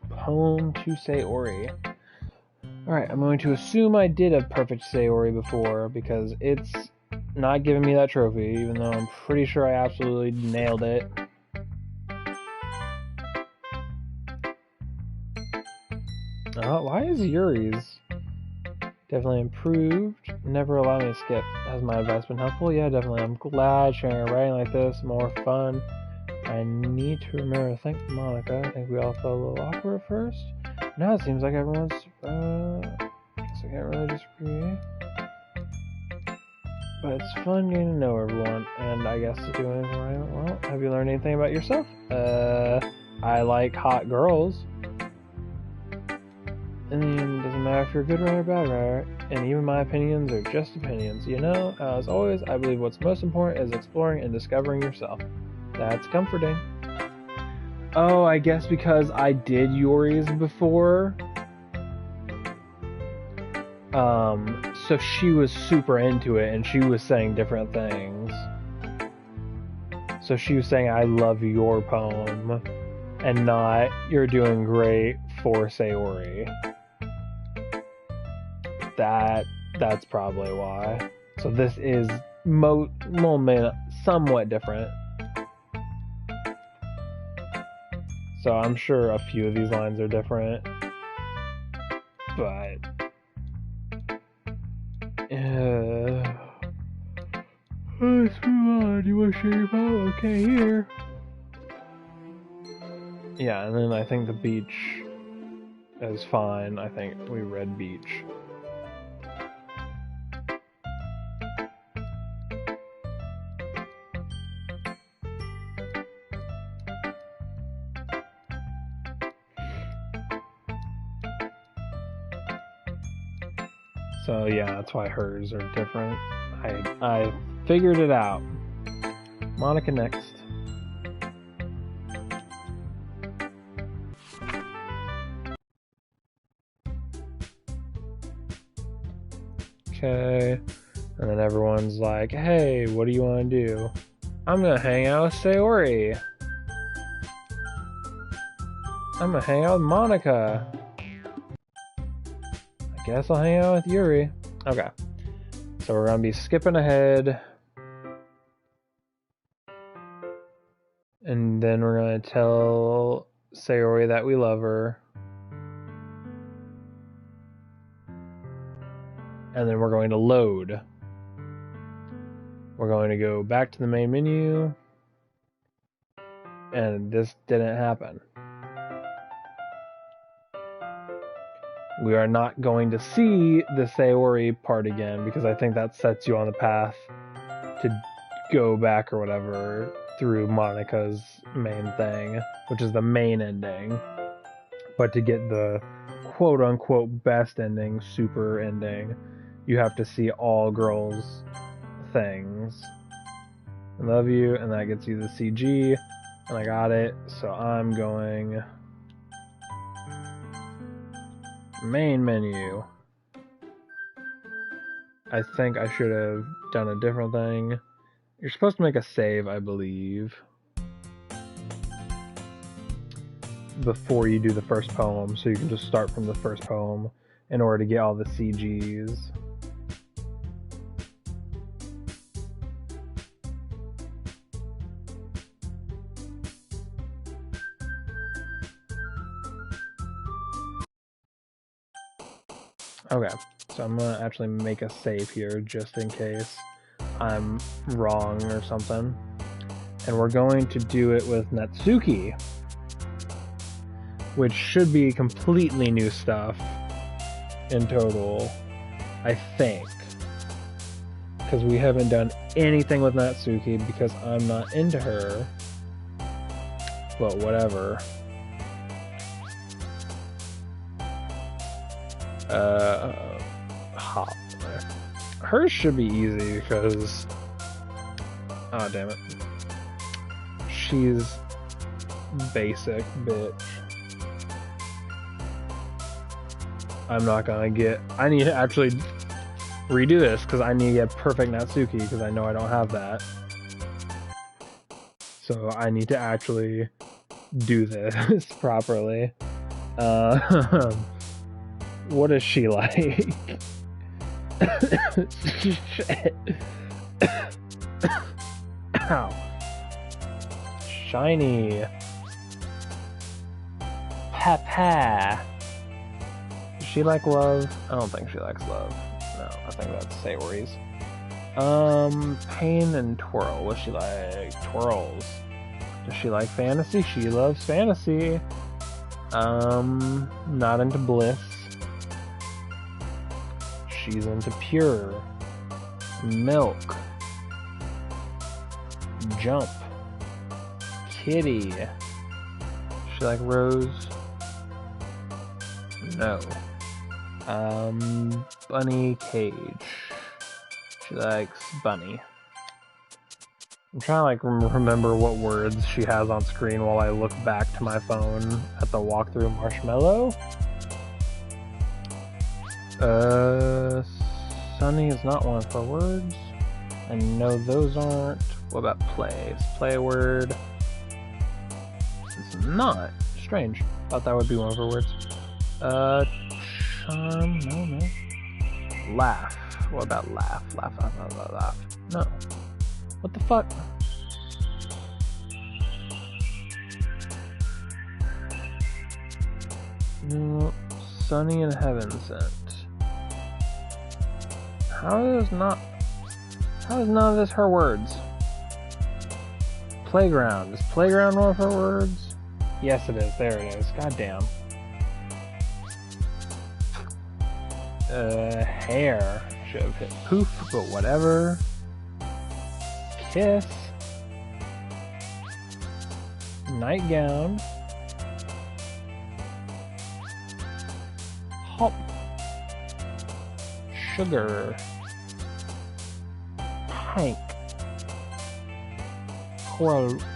Speaker 1: Poem to Sayori. Alright, I'm going to assume I did a perfect Sayori before because it's not giving me that trophy, even though I'm pretty sure I absolutely nailed it. Why is Yuri's definitely improved? Never allow me to skip. Has my advice been helpful? Yeah, definitely. I'm glad sharing a writing like this, more fun. I need to remember to thank Monica. I think we all felt a little awkward at first. Now it seems like everyone's, guess I can't really disagree. But it's fun getting to know everyone, and I guess doing it right. Well, have you learned anything about yourself? I like hot girls. In the end, it doesn't matter if you're a good writer or bad writer, and even my opinions are just opinions. You know, as always, I believe what's most important is exploring and discovering yourself. That's comforting. Oh, I guess because I did Yuri's before. So she was super into it, and she was saying different things. So she was saying, I love your poem, and not, you're doing great for Sayori. That's probably why. So this is somewhat different. So I'm sure a few of these lines are different. But... let's move on. You want to share your poem? Okay, here. Yeah, and then I think the beach is fine. I think we read beach. So yeah, that's why hers are different. I figured it out. Monica next. Okay. And then everyone's like, hey, what do you want to do? I'm gonna hang out with Sayori. I'm gonna hang out with Monica. I guess I'll hang out with Yuri. Okay. So we're gonna be skipping ahead. And then we're gonna tell Sayori that we love her. And then we're going to load. We're going to go back to the main menu. And this didn't happen. We are not going to see the Sayori part again because I think that sets you on the path to go back or whatever through Monica's main thing, which is the main ending. But to get the quote-unquote best ending, super ending, you have to see all girls things. I love you, and that gets you the CG, and I got it, so I'm going main menu. I think I should have done a different thing. You're supposed to make a save, I believe, before you do the first poem, so you can just start from the first poem in order to get all the CGs. Okay, so I'm gonna actually make a save here just in case I'm wrong or something. And we're going to do it with Natsuki, which should be completely new stuff in total, I think. Because we haven't done anything with Natsuki because I'm not into her. But whatever. Hop. Hers should be easy because... oh, damn it. She's basic, bitch. I'm not gonna get... I need to actually redo this because I need to get perfect Natsuki because I know I don't have that. So I need to actually do this properly. What is she like? Shit. Ow. Shiny. Papa. Does she like love? I don't think she likes love. No, I think that's Sayori's. Pain and Twirl. What's she like? Twirls. Does she like fantasy? She loves fantasy. Not into bliss. She's into pure. Milk. Jump. Kitty. She like Rose? No. Bunny Cage. She likes Bunny. I'm trying to like remember what words she has on screen while I look back to my phone at the walkthrough. Marshmallow? Sunny is not one of her words. I know those aren't. What about play? Is play a word? It's not. Strange. Thought that would be one of her words. Charm? No, no. Laugh. What about laugh? Laugh, laugh, laugh, laugh, laugh. No. What the fuck? No. Sunny and Heaven Sent. How is none of this her words? Playground. Is playground one of her words? Yes, it is. There it is. God damn. Hair. Should have hit poof, but whatever. Kiss. Nightgown. Hop. Sugar. Pink.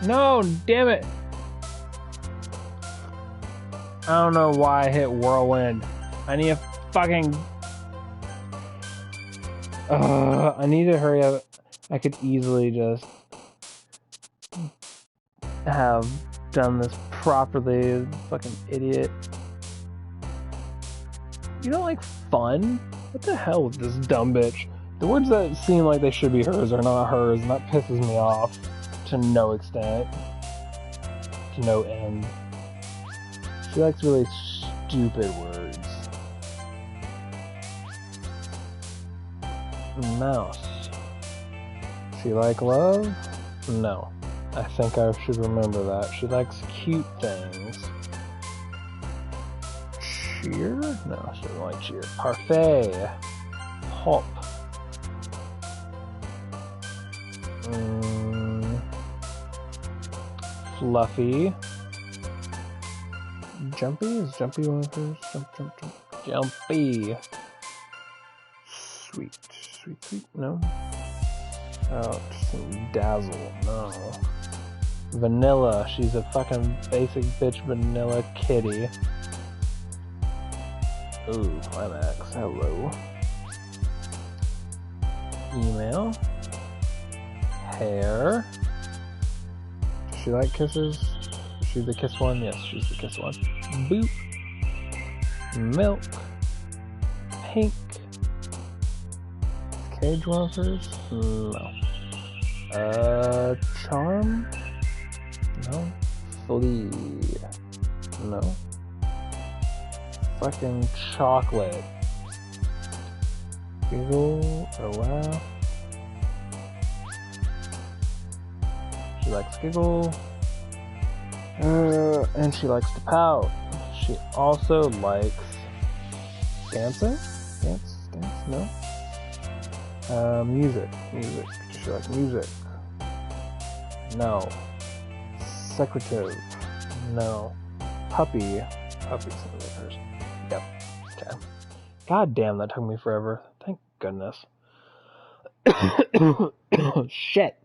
Speaker 1: No, damn it! I don't know why I hit whirlwind. I need a fucking... I need to hurry up. I could easily just have done this properly. Fucking idiot. You don't like fun? What the hell with this dumb bitch? The words that seem like they should be hers are not hers, and that pisses me off to no extent. To no end. She likes really stupid words. Mouse. She like love? No. I think I should remember that. She likes cute things. Cheer? No, she doesn't like cheer. Parfait. Pulp. Fluffy. Jumpy? Is Jumpy one of hers? Jump. Jumpy. Sweet. No. Out. Dazzle. No. Vanilla. She's a fucking basic bitch vanilla kitty. Ooh, climax. Hello. Email. Hair. Does she like kisses? Is she the kiss one? Yes, she's the kiss one. Boop. Milk. Pink. Cage one of hers? No. Charm? No. Flea? No. Fucking chocolate. Giggle. Oh wow. She likes giggle. And she likes to pout. She also likes dancing? Dance? No. Music. Does she like music? No. Secretive. No. Puppy. Puppy's something like hers. Yep. Okay. God damn, that took me forever. Thank goodness. Shit.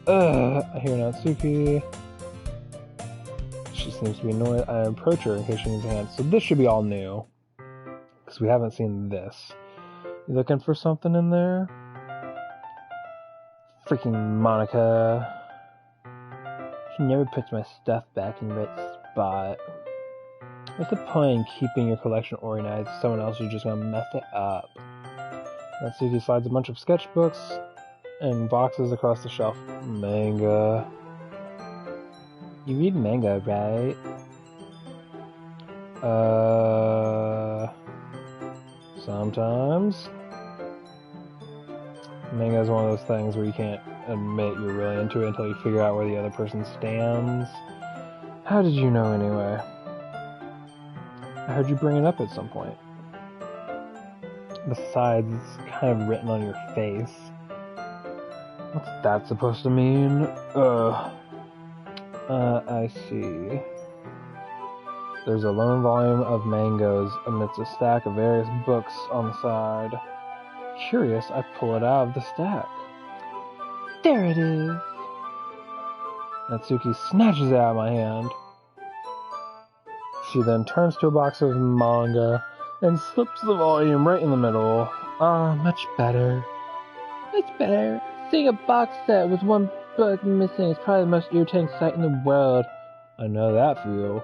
Speaker 1: I hear Natsuki. She seems to be annoyed. I approach her in case she needs a hand. So this should be all new. Because we haven't seen this. You looking for something in there? Freaking Monica. She never puts my stuff back in the right spot. What's the point in keeping your collection organized if someone else is just going to mess it up? Natsuki slides a bunch of sketchbooks and boxes across the shelf. Manga. You read manga, right? Sometimes. Manga is one of those things where you can't admit you're really into it until you figure out where the other person stands. How did you know anyway? I heard you bring it up at some point. Besides, it's kind of written on your face. What's that supposed to mean? I see. There's a lone volume of mangoes amidst a stack of various books on the side. Curious, I pull it out of the stack. There it is! Natsuki snatches it out of my hand. She then turns to a box of manga and slips the volume right in the middle. Much better. Much better. Seeing a box set with one book missing is probably the most irritating sight in the world. I know that feel.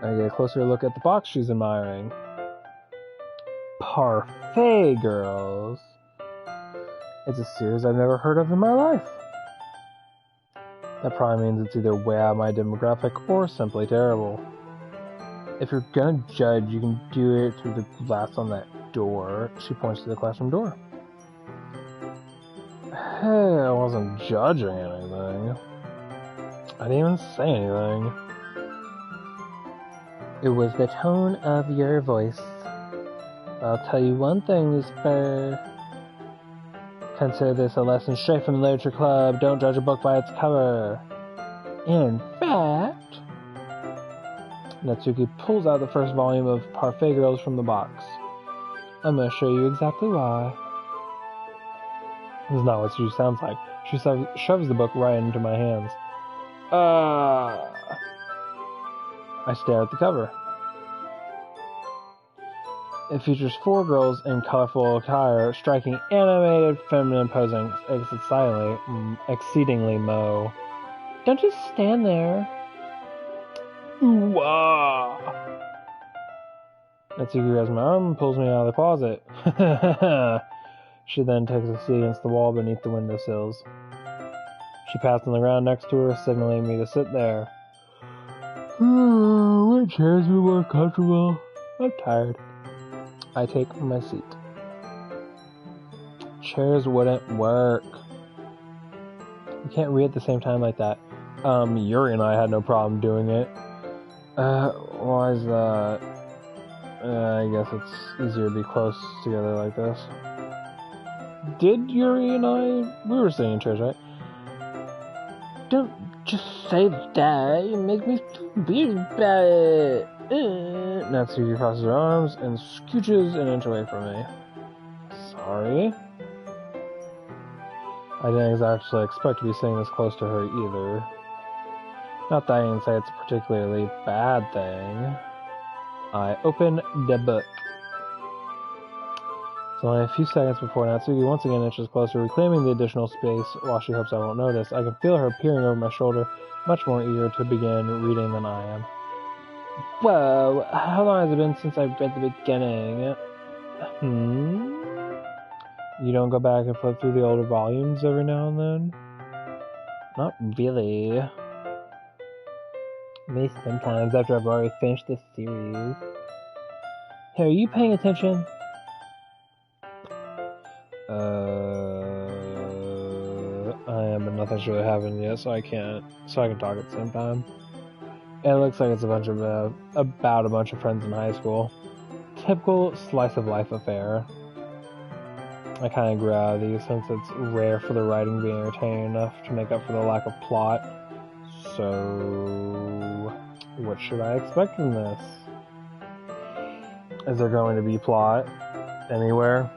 Speaker 1: I get a closer look at the box she's admiring. Parfait Girls. It's a series I've never heard of in my life. That probably means it's either way out of my demographic or simply terrible. If you're gonna judge, you can do it through the glass on that door. She points to the classroom door. Hey, I wasn't judging anything. I didn't even say anything. It was the tone of your voice. I'll tell you one thing, Lucifer. Consider this a lesson straight from the literature club. Don't judge a book by its cover. In fact, Natsuki pulls out the first volume of Parfait Girls from the box. I'm going to show you exactly why. This is not what she sounds like. She shoves the book right into my hands. I stare at the cover. It features 4 girls in colorful attire, striking animated feminine posing, exceedingly mo. Don't just stand there. Ooh, ah. Natsuki grabs my arm and pulls me out of the closet. She then takes a seat against the wall beneath the windowsills. She pats on the ground next to her, signaling me to sit there. What chairs were more comfortable? I'm tired. I take my seat. Chairs wouldn't work. You can't read at the same time like that. Yuri and I had no problem doing it. Why is that? I guess it's easier to be close together like this. Did Yuri and I? We were sitting in chairs, right? Don't just say that. You make me feel weird about it. Natsuki crosses her arms and scooches an inch away from me. Sorry. I didn't exactly expect to be sitting this close to her either. Not that I can say it's a particularly bad thing. I open the book. It's only a few seconds before Natsuki once again inches closer, reclaiming the additional space while she hopes I won't notice. I can feel her peering over my shoulder, much more eager to begin reading than I am. Whoa, how long has it been since I read the beginning? You don't go back and flip through the older volumes every now and then? Not really. Maybe sometimes after I've already finished the series. Hey, are you paying attention? I am, but nothing's really happened yet, so I can talk at the same time. It looks like it's about a bunch of friends in high school. Typical slice of life affair. I kind of grew out of these since it's rare for the writing being entertaining enough to make up for the lack of plot. So, what should I expect from this? Is there going to be plot anywhere?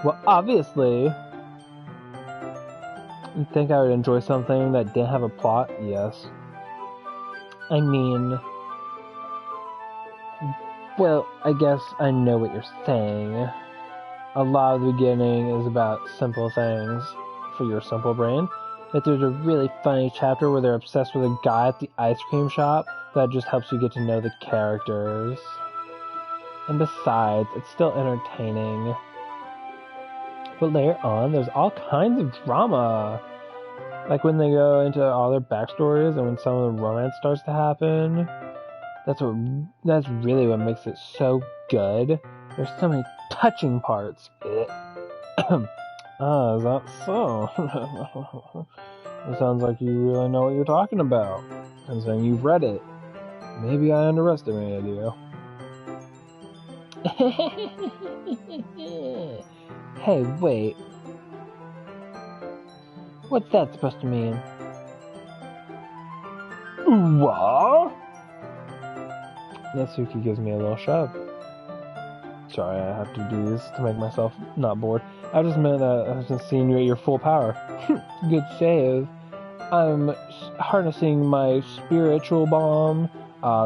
Speaker 1: Well, obviously. You'd think I would enjoy something that didn't have a plot? Yes. I mean, well, I guess I know what you're saying. A lot of the beginning is about simple things for your simple brain. If there's a really funny chapter where they're obsessed with a guy at the ice cream shop, that just helps you get to know the characters. And besides, it's still entertaining. But later on, there's all kinds of drama. Like when they go into all their backstories and when some of the romance starts to happen. That's really what makes it so good. There's so many touching parts. Is that so? It sounds like you really know what you're talking about. And saying you've read it. Maybe I underestimated you. Hey, wait. What's that supposed to mean? What? Natsuki gives me a little shove. Sorry, I have to do this to make myself not bored. I just meant that I've been seeing you at your full power. Good save. I'm harnessing my spiritual bomb.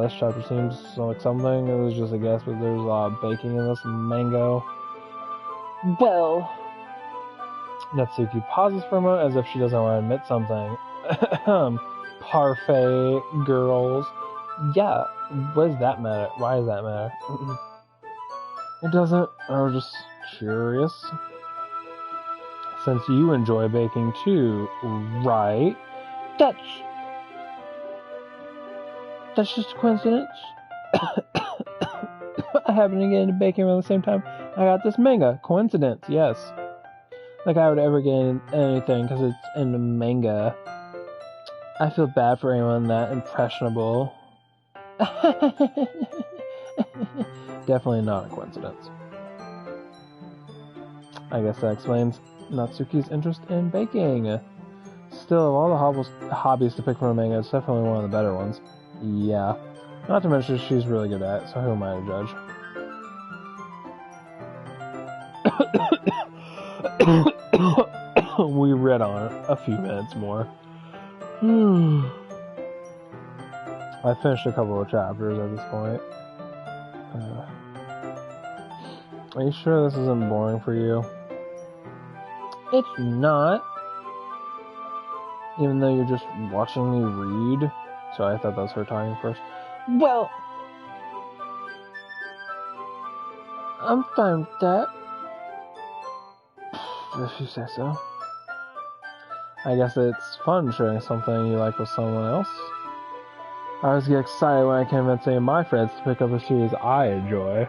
Speaker 1: This chapter seems like something. It was just a guess, but there's a lot of baking in this mango. Well, Natsuki pauses for a moment as if she doesn't want to admit something. Parfait girls. Yeah, what does that matter? Why does that matter? It doesn't. I was just curious. Since you enjoy baking too, right? That's just a coincidence. I happen to get into baking around the same time I got this manga. Coincidence, yes. Like I would ever get in anything because it's in the manga. I feel bad for anyone that impressionable. Definitely not a coincidence. I guess that explains Natsuki's interest in baking. Still, of all the hobbies to pick from a manga, it's definitely one of the better ones. Yeah. Not to mention she's really good at it, so who am I to judge? We read on a few minutes more. I finished a couple of chapters at this point. Are you sure this isn't boring for you? It's not. Even though you're just watching me read. Sorry, I thought that was her talking first. Well, I'm fine with that. If you say so. I guess it's fun sharing something you like with someone else. I always get excited when I convince any of my friends to pick up a series I enjoy.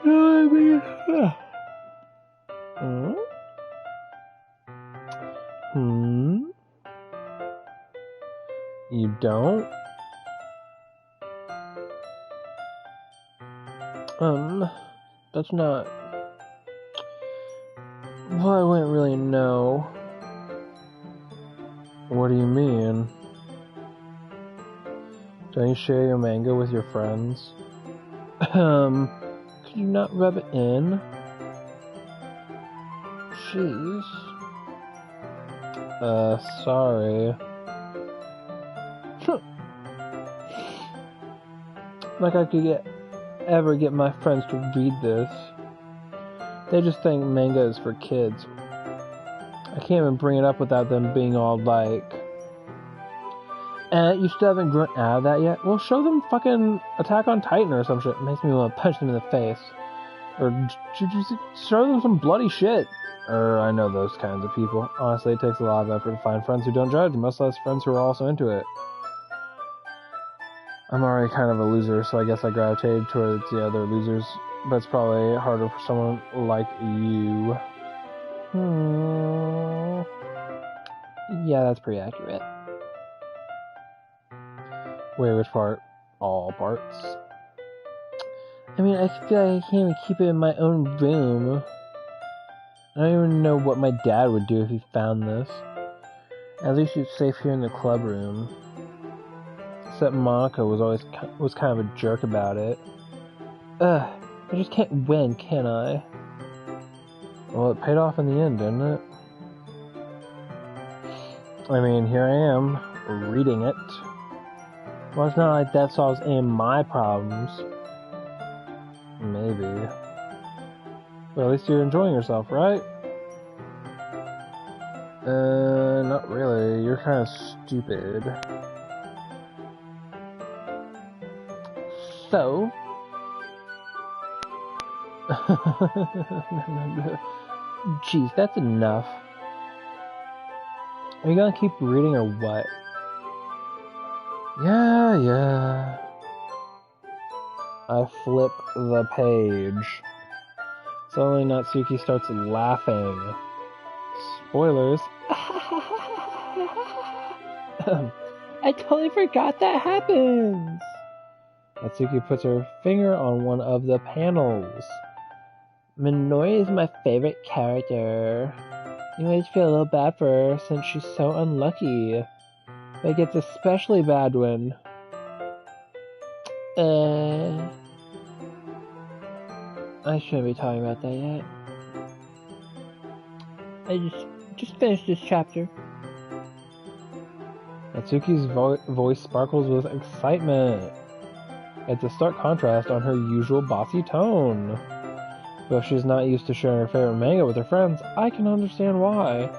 Speaker 1: You know what I mean? You don't? That's not... Well, I wouldn't really know. What do you mean? Don't you share your manga with your friends? Could you not rub it in? Jeez. Sorry. Like I could ever get my friends to read this. They just think manga is for kids. I can't even bring it up without them being all like, you still haven't grown out of that yet? Well, show them fucking Attack on Titan or some shit. It makes me want to punch them in the face. Or show them some bloody shit. Or I know those kinds of people. Honestly, it takes a lot of effort to find friends who don't judge, much less friends who are also into it. I'm already kind of a loser, so I guess I gravitated towards the other losers. But it's probably harder for someone like you. Yeah, that's pretty accurate. Wait, which part? All parts? I mean, I feel like I can't even keep it in my own room. I don't even know what my dad would do if he found this. At least it's safe here in the club room. Except Monica was kind of a jerk about it. I just can't win, can I? Well, it paid off in the end, didn't it? I mean, here I am, reading it. Well, it's not like that solves any of my problems. Maybe. But at least you're enjoying yourself, right? Not really. You're kind of stupid. So... Jeez, that's enough. Are you gonna keep reading or what? Yeah. I flip the page. Suddenly Natsuki starts laughing. Spoilers. I totally forgot that happens. Natsuki puts her finger on one of the panels. Minori is my favorite character. You always feel a little bad for her since she's so unlucky. But it gets especially bad when... I shouldn't be talking about that yet. I just finished this chapter. Natsuki's voice sparkles with excitement. It's a stark contrast on her usual bossy tone. But if she's not used to sharing her favorite manga with her friends, I can understand why.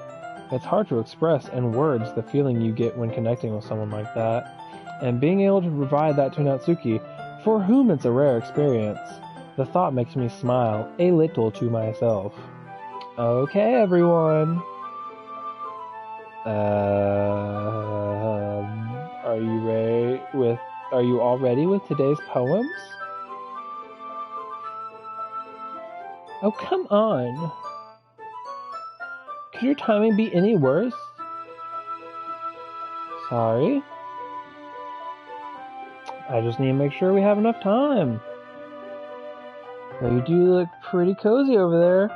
Speaker 1: It's hard to express in words the feeling you get when connecting with someone like that. And being able to provide that to Natsuki, for whom it's a rare experience, the thought makes me smile a little to myself. Okay, everyone. Are you all ready with today's poems? Oh, come on. Could your timing be any worse? Sorry. I just need to make sure we have enough time. Well, you do look pretty cozy over there.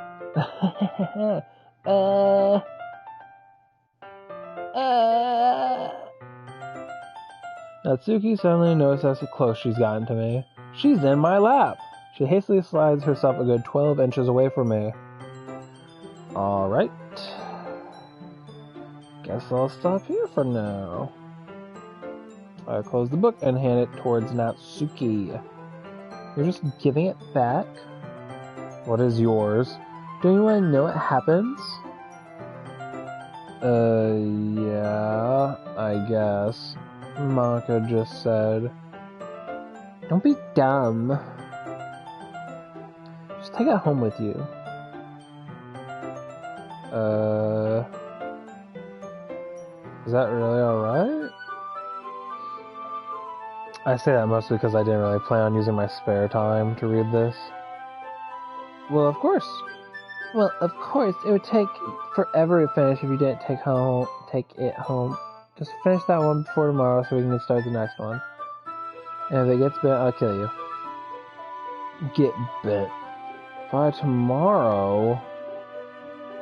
Speaker 1: Natsuki suddenly notices how close she's gotten to me. She's in my lap. She hastily slides herself a good 12 inches away from me. Alright. Guess I'll stop here for now. I close the book and hand it towards Natsuki. You're just giving it back? What is yours? Don't you want to know what happens? Yeah, I guess. Monica just said. Don't be dumb. Just take it home with you. Is that really alright? I say that mostly because I didn't really plan on using my spare time to read this. Well, of course. Well, of course, it would take forever to finish if you didn't take it home. Just finish that one before tomorrow so we can start the next one. And if it gets bent, I'll kill you. Get bent. By tomorrow...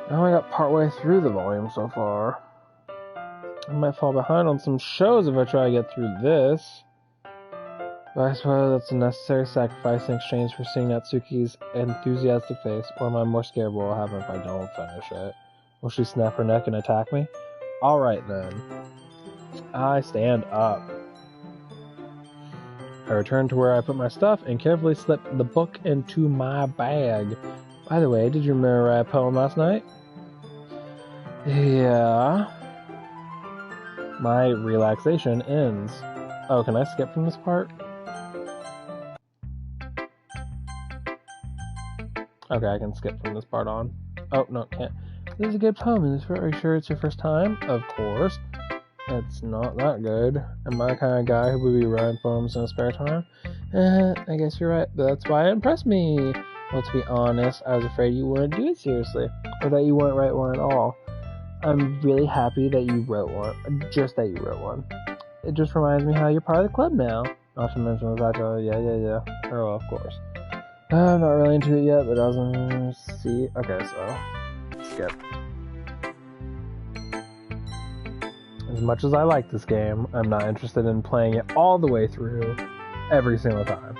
Speaker 1: I only got partway through the volume so far. I might fall behind on some shows if I try to get through this. But I suppose that's a necessary sacrifice in exchange for seeing Natsuki's enthusiastic face, or am I more scared what will happen if I don't finish it? Will she snap her neck and attack me? Alright then. I stand up. I return to where I put my stuff and carefully slip the book into my bag. By the way, did you remember I read a poem last night? Yeah. My relaxation ends. Oh, can I skip from this part? Okay, I can skip from this part on. Oh, no, can't. This is a good poem. Are you sure it's your first time? Of course. It's not that good. Am I the kind of guy who would be writing poems in his spare time? I guess you're right, but that's why it impressed me. Well, to be honest, I was afraid you wouldn't do it seriously, or that you wouldn't write one at all. I'm really happy that you wrote one. Just that you wrote one. It just reminds me how you're part of the club now. Not to mention the fact that, yeah. Oh, well, of course. I'm not really into it yet, but I was see. Okay, so skip. As much as I like this game, I'm not interested in playing it all the way through every single time.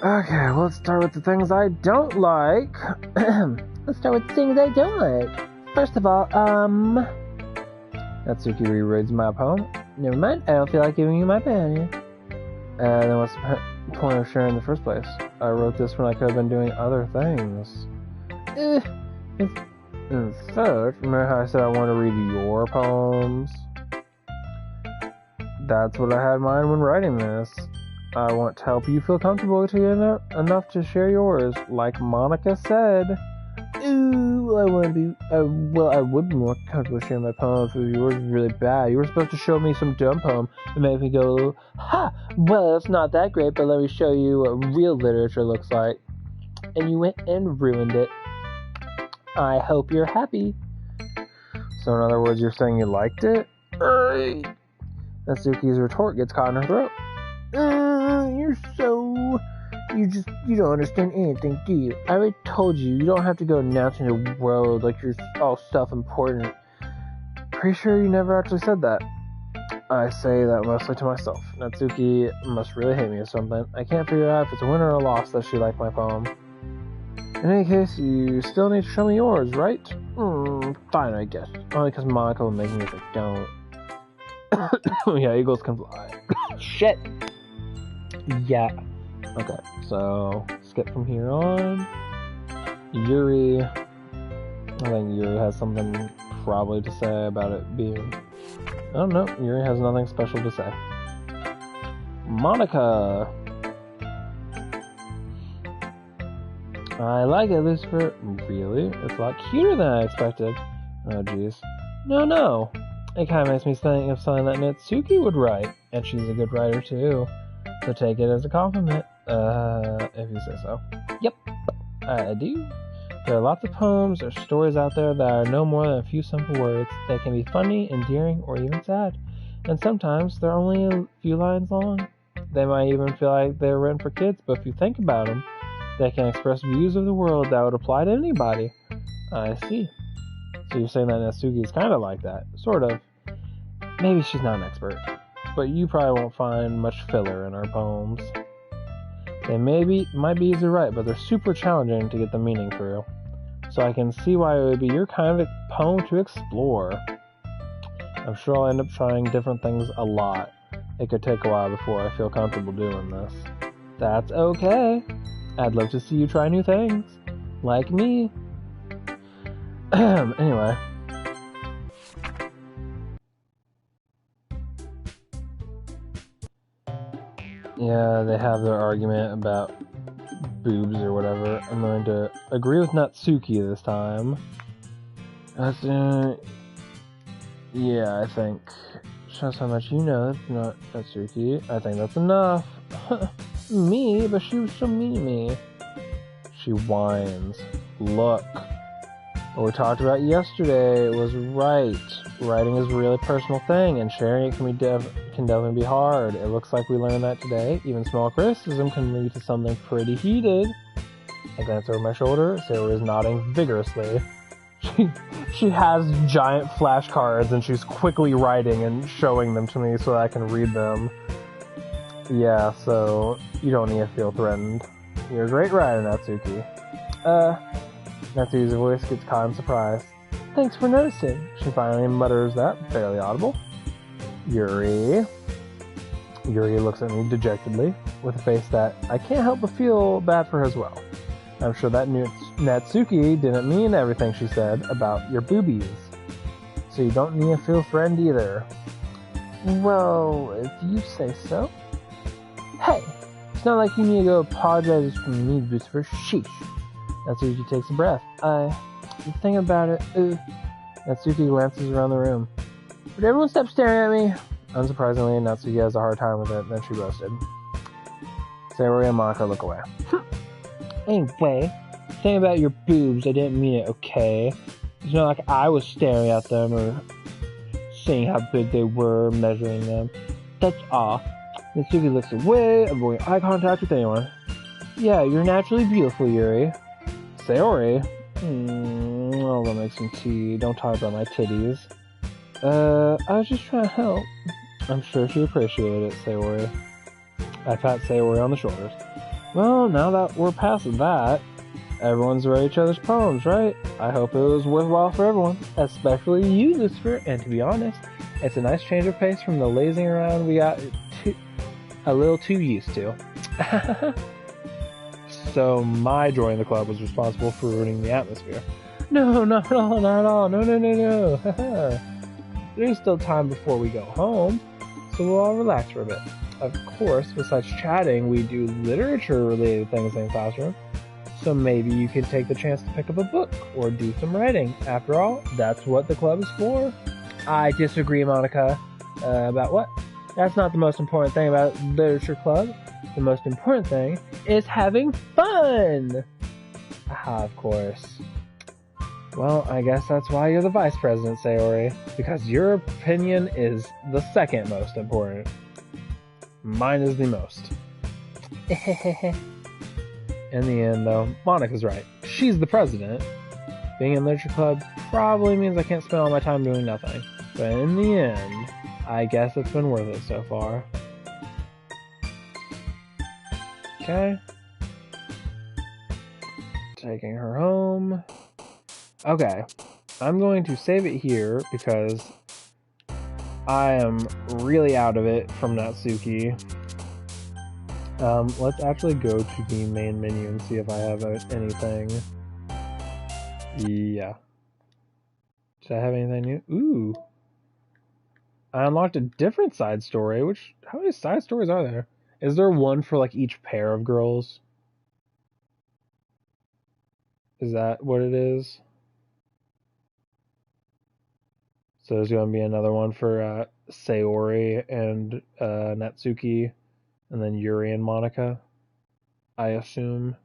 Speaker 1: Okay, well, let's start with the things I don't like. Let's start with the things I don't like. First of all, Natsuki rereads my poem. Never mind, I don't feel like giving you my pen. Then what's the point of sharing in the first place? I wrote this when I could have been doing other things. In fact, remember how I said I want to read your poems? That's what I had in mind when writing this. I want to help you feel comfortable to get enough to share yours, like Monica said. Ooh, I would be more comfortable sharing my poem if yours was really bad. You were supposed to show me some dumb poem and make me go, ha! Well, it's not that great, but let me show you what real literature looks like. And you went and ruined it. I hope you're happy. So in other words, you're saying you liked it? Natsuki's retort gets caught in her throat. You don't understand anything, do you? I already told you, you don't have to go announcing the world like you're all self-important. Pretty sure you never actually said that. I say that mostly to myself. Natsuki must really hate me or something. I can't figure out if it's a win or a loss that she liked my poem. In any case, you still need to show me yours, right? Fine, I guess. Only because Monica will make me if I don't. Yeah, eagles can fly. Shit! Yeah. Okay, so skip from here on. Yuri. I think Yuri has something probably to say about it being... I don't know. Yuri has nothing special to say. Monica. I like it, Lucifer. Really? It's a lot cuter than I expected. Oh, jeez. No. It kind of makes me think of something that Natsuki would write. And she's a good writer, too. So take it as a compliment. If you say so. Yep, I do. There are lots of poems or stories out there that are no more than a few simple words. They can be funny, endearing, or even sad. And sometimes they're only a few lines long. They might even feel like they're written for kids, but if you think about them, they can express views of the world that would apply to anybody. I see. So you're saying that Natsuki is kind of like that. Sort of. Maybe she's not an expert. But you probably won't find much filler in her poems. They might be easy to write, but they're super challenging to get the meaning through. So I can see why it would be your kind of poem to explore. I'm sure I'll end up trying different things a lot. It could take a while before I feel comfortable doing this. That's okay. I'd love to see you try new things. Like me. Anyway. Yeah, they have their argument about boobs or whatever. I'm going to agree with Natsuki this time. Yeah, I think. Shows how much you know, not Natsuki. I think that's enough. Me? But she was so mean to me. She whines. Look. What we talked about yesterday was right. Writing is a really personal thing, and sharing it can definitely be hard. It looks like we learned that today. Even small criticism can lead to something pretty heated. I glance over my shoulder. Sarah is nodding vigorously. She has giant flashcards, and she's quickly writing and showing them to me so that I can read them. Yeah, so you don't need to feel threatened. You're a great writer, Natsuki. Natsuki's voice gets caught in surprise. Thanks for noticing. She finally mutters that, barely audible. Yuri looks at me dejectedly, with a face that I can't help but feel bad for her as well. I'm sure that Natsuki didn't mean everything she said about your boobies. So you don't need to feel threatened either. Well, if you say so. Hey, it's not like you need to go apologize for me, Lucifer. Sheesh. Natsuki takes a breath. The thing about it, Natsuki glances around the room. Would everyone stop staring at me? Unsurprisingly, Natsuki has a hard time with it, then she boasted. Sayori and Monica look away. Anyway, the thing about your boobs, I didn't mean it, okay? It's not like I was staring at them or seeing how big they were, measuring them. That's all. Natsuki looks away, avoiding eye contact with anyone. Yeah, you're naturally beautiful, Yuri. Sayori? I'll go make some tea. Don't talk about my titties. I was just trying to help. I'm sure she appreciated it, Sayori. I pat Sayori on the shoulders. Well, now that we're past that, everyone's read each other's poems, right? I hope it was worthwhile for everyone, especially you, Lucifer, and to be honest, it's a nice change of pace from the lazing around we got a little too used to. So my joining the club was responsible for ruining the atmosphere. No, not at all, not at all. No. There's still time before we go home, so we'll all relax for a bit. Of course, besides chatting, we do literature-related things in the classroom, so maybe you can take the chance to pick up a book or do some writing. After all, that's what the club is for. I disagree, Monica. About what? That's not the most important thing about literature club. The most important thing is having fun! Aha, of course. Well, I guess that's why you're the vice president, Sayori. Because your opinion is the second most important. Mine is the most. In the end, though, Monica's right. She's the president. Being in literature club probably means I can't spend all my time doing nothing. But in the end, I guess it's been worth it so far. Okay. Taking her home. Okay. I'm going to save it here because I am really out of it from Natsuki. Let's actually go to the main menu and see if I have anything. Yeah. Did I have anything new? Ooh. I unlocked a different side story, how many side stories are there? Is there one for like each pair of girls? Is that what it is? So there's going to be another one for Sayori and Natsuki, and then Yuri and Monica, I assume.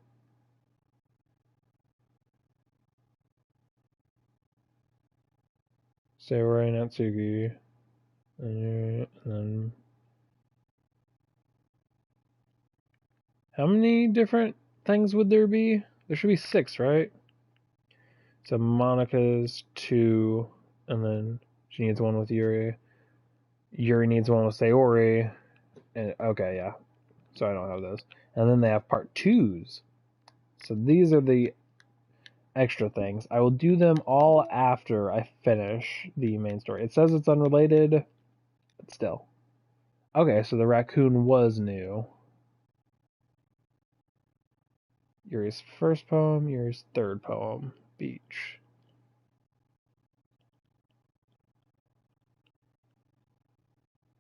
Speaker 1: Sayori, Natsuki, and Yuri, and then... How many different things would there be? There should be 6, right? So Monica's 2, and then she needs one with Yuri. Yuri needs one with Sayori. And okay, yeah. So I don't have those. And then they have part 2s. So these are the extra things. I will do them all after I finish the main story. It says it's unrelated, but still. Okay, so the raccoon was new. Yuri's first poem, Yuri's third poem, Beach.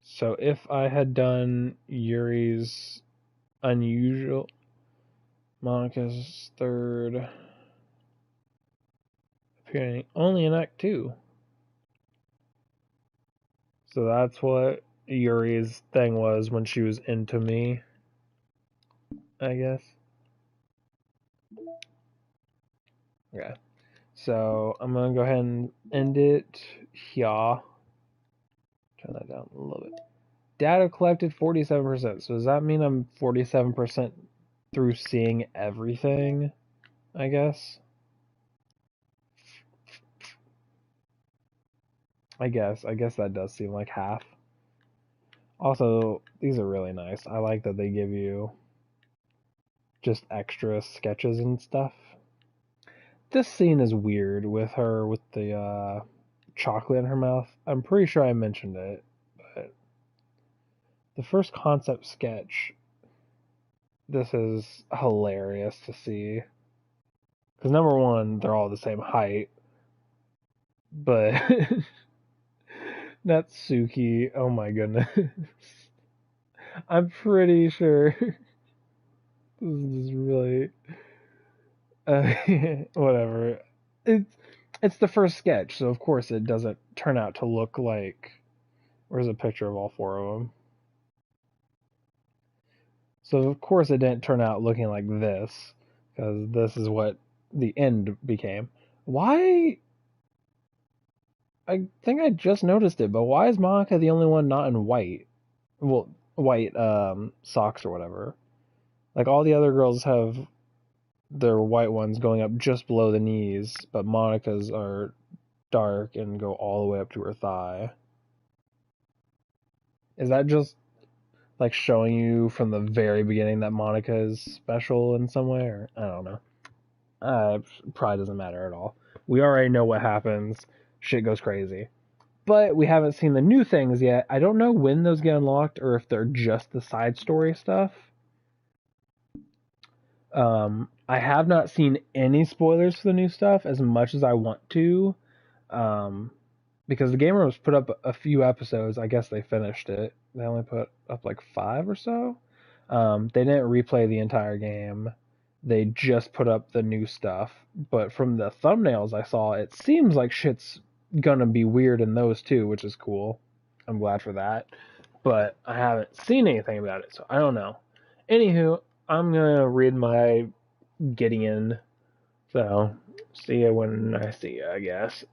Speaker 1: So if I had done Yuri's unusual, Monica's third, appearing only in Act 2. So that's what Yuri's thing was when she was into me, I guess. Okay. So I'm going to go ahead and end it here. Turn that down a little bit. Data collected 47%. So does that mean I'm 47% through seeing everything, I guess? I guess that does seem like half. Also, these are really nice. I like that they give you just extra sketches and stuff. This scene is weird with her with the chocolate in her mouth. I'm pretty sure I mentioned it, but the first concept sketch, this is hilarious to see. Because number one, they're all the same height, but Natsuki, oh my goodness. I'm pretty sure this is really whatever. It's the first sketch, so of course it doesn't turn out to look like. Where's a picture of all four of them? So of course it didn't turn out looking like this, because this is what the end became. Why? I think I just noticed it, but why is Monica the only one not in white? Well, white socks or whatever. Like all the other girls have their white ones going up just below the knees, but Monica's are dark and go all the way up to her thigh. Is that just like showing you from the very beginning that Monica is special in some way, or I don't know. Probably doesn't matter at all. We already know what happens. Shit goes crazy. But we haven't seen the new things yet. I don't know when those get unlocked or if they're just the side story stuff. I have not seen any spoilers for the new stuff as much as I want to. Because the Game Rooms put up a few episodes. I guess they finished it. They only put up like 5 or so. They didn't replay the entire game. They just put up the new stuff. But from the thumbnails I saw, it seems like shit's gonna be weird in those too, which is cool. I'm glad for that. But I haven't seen anything about it, so I don't know. Anywho, I'm gonna read my Gideon. So, see you when I see you, I guess.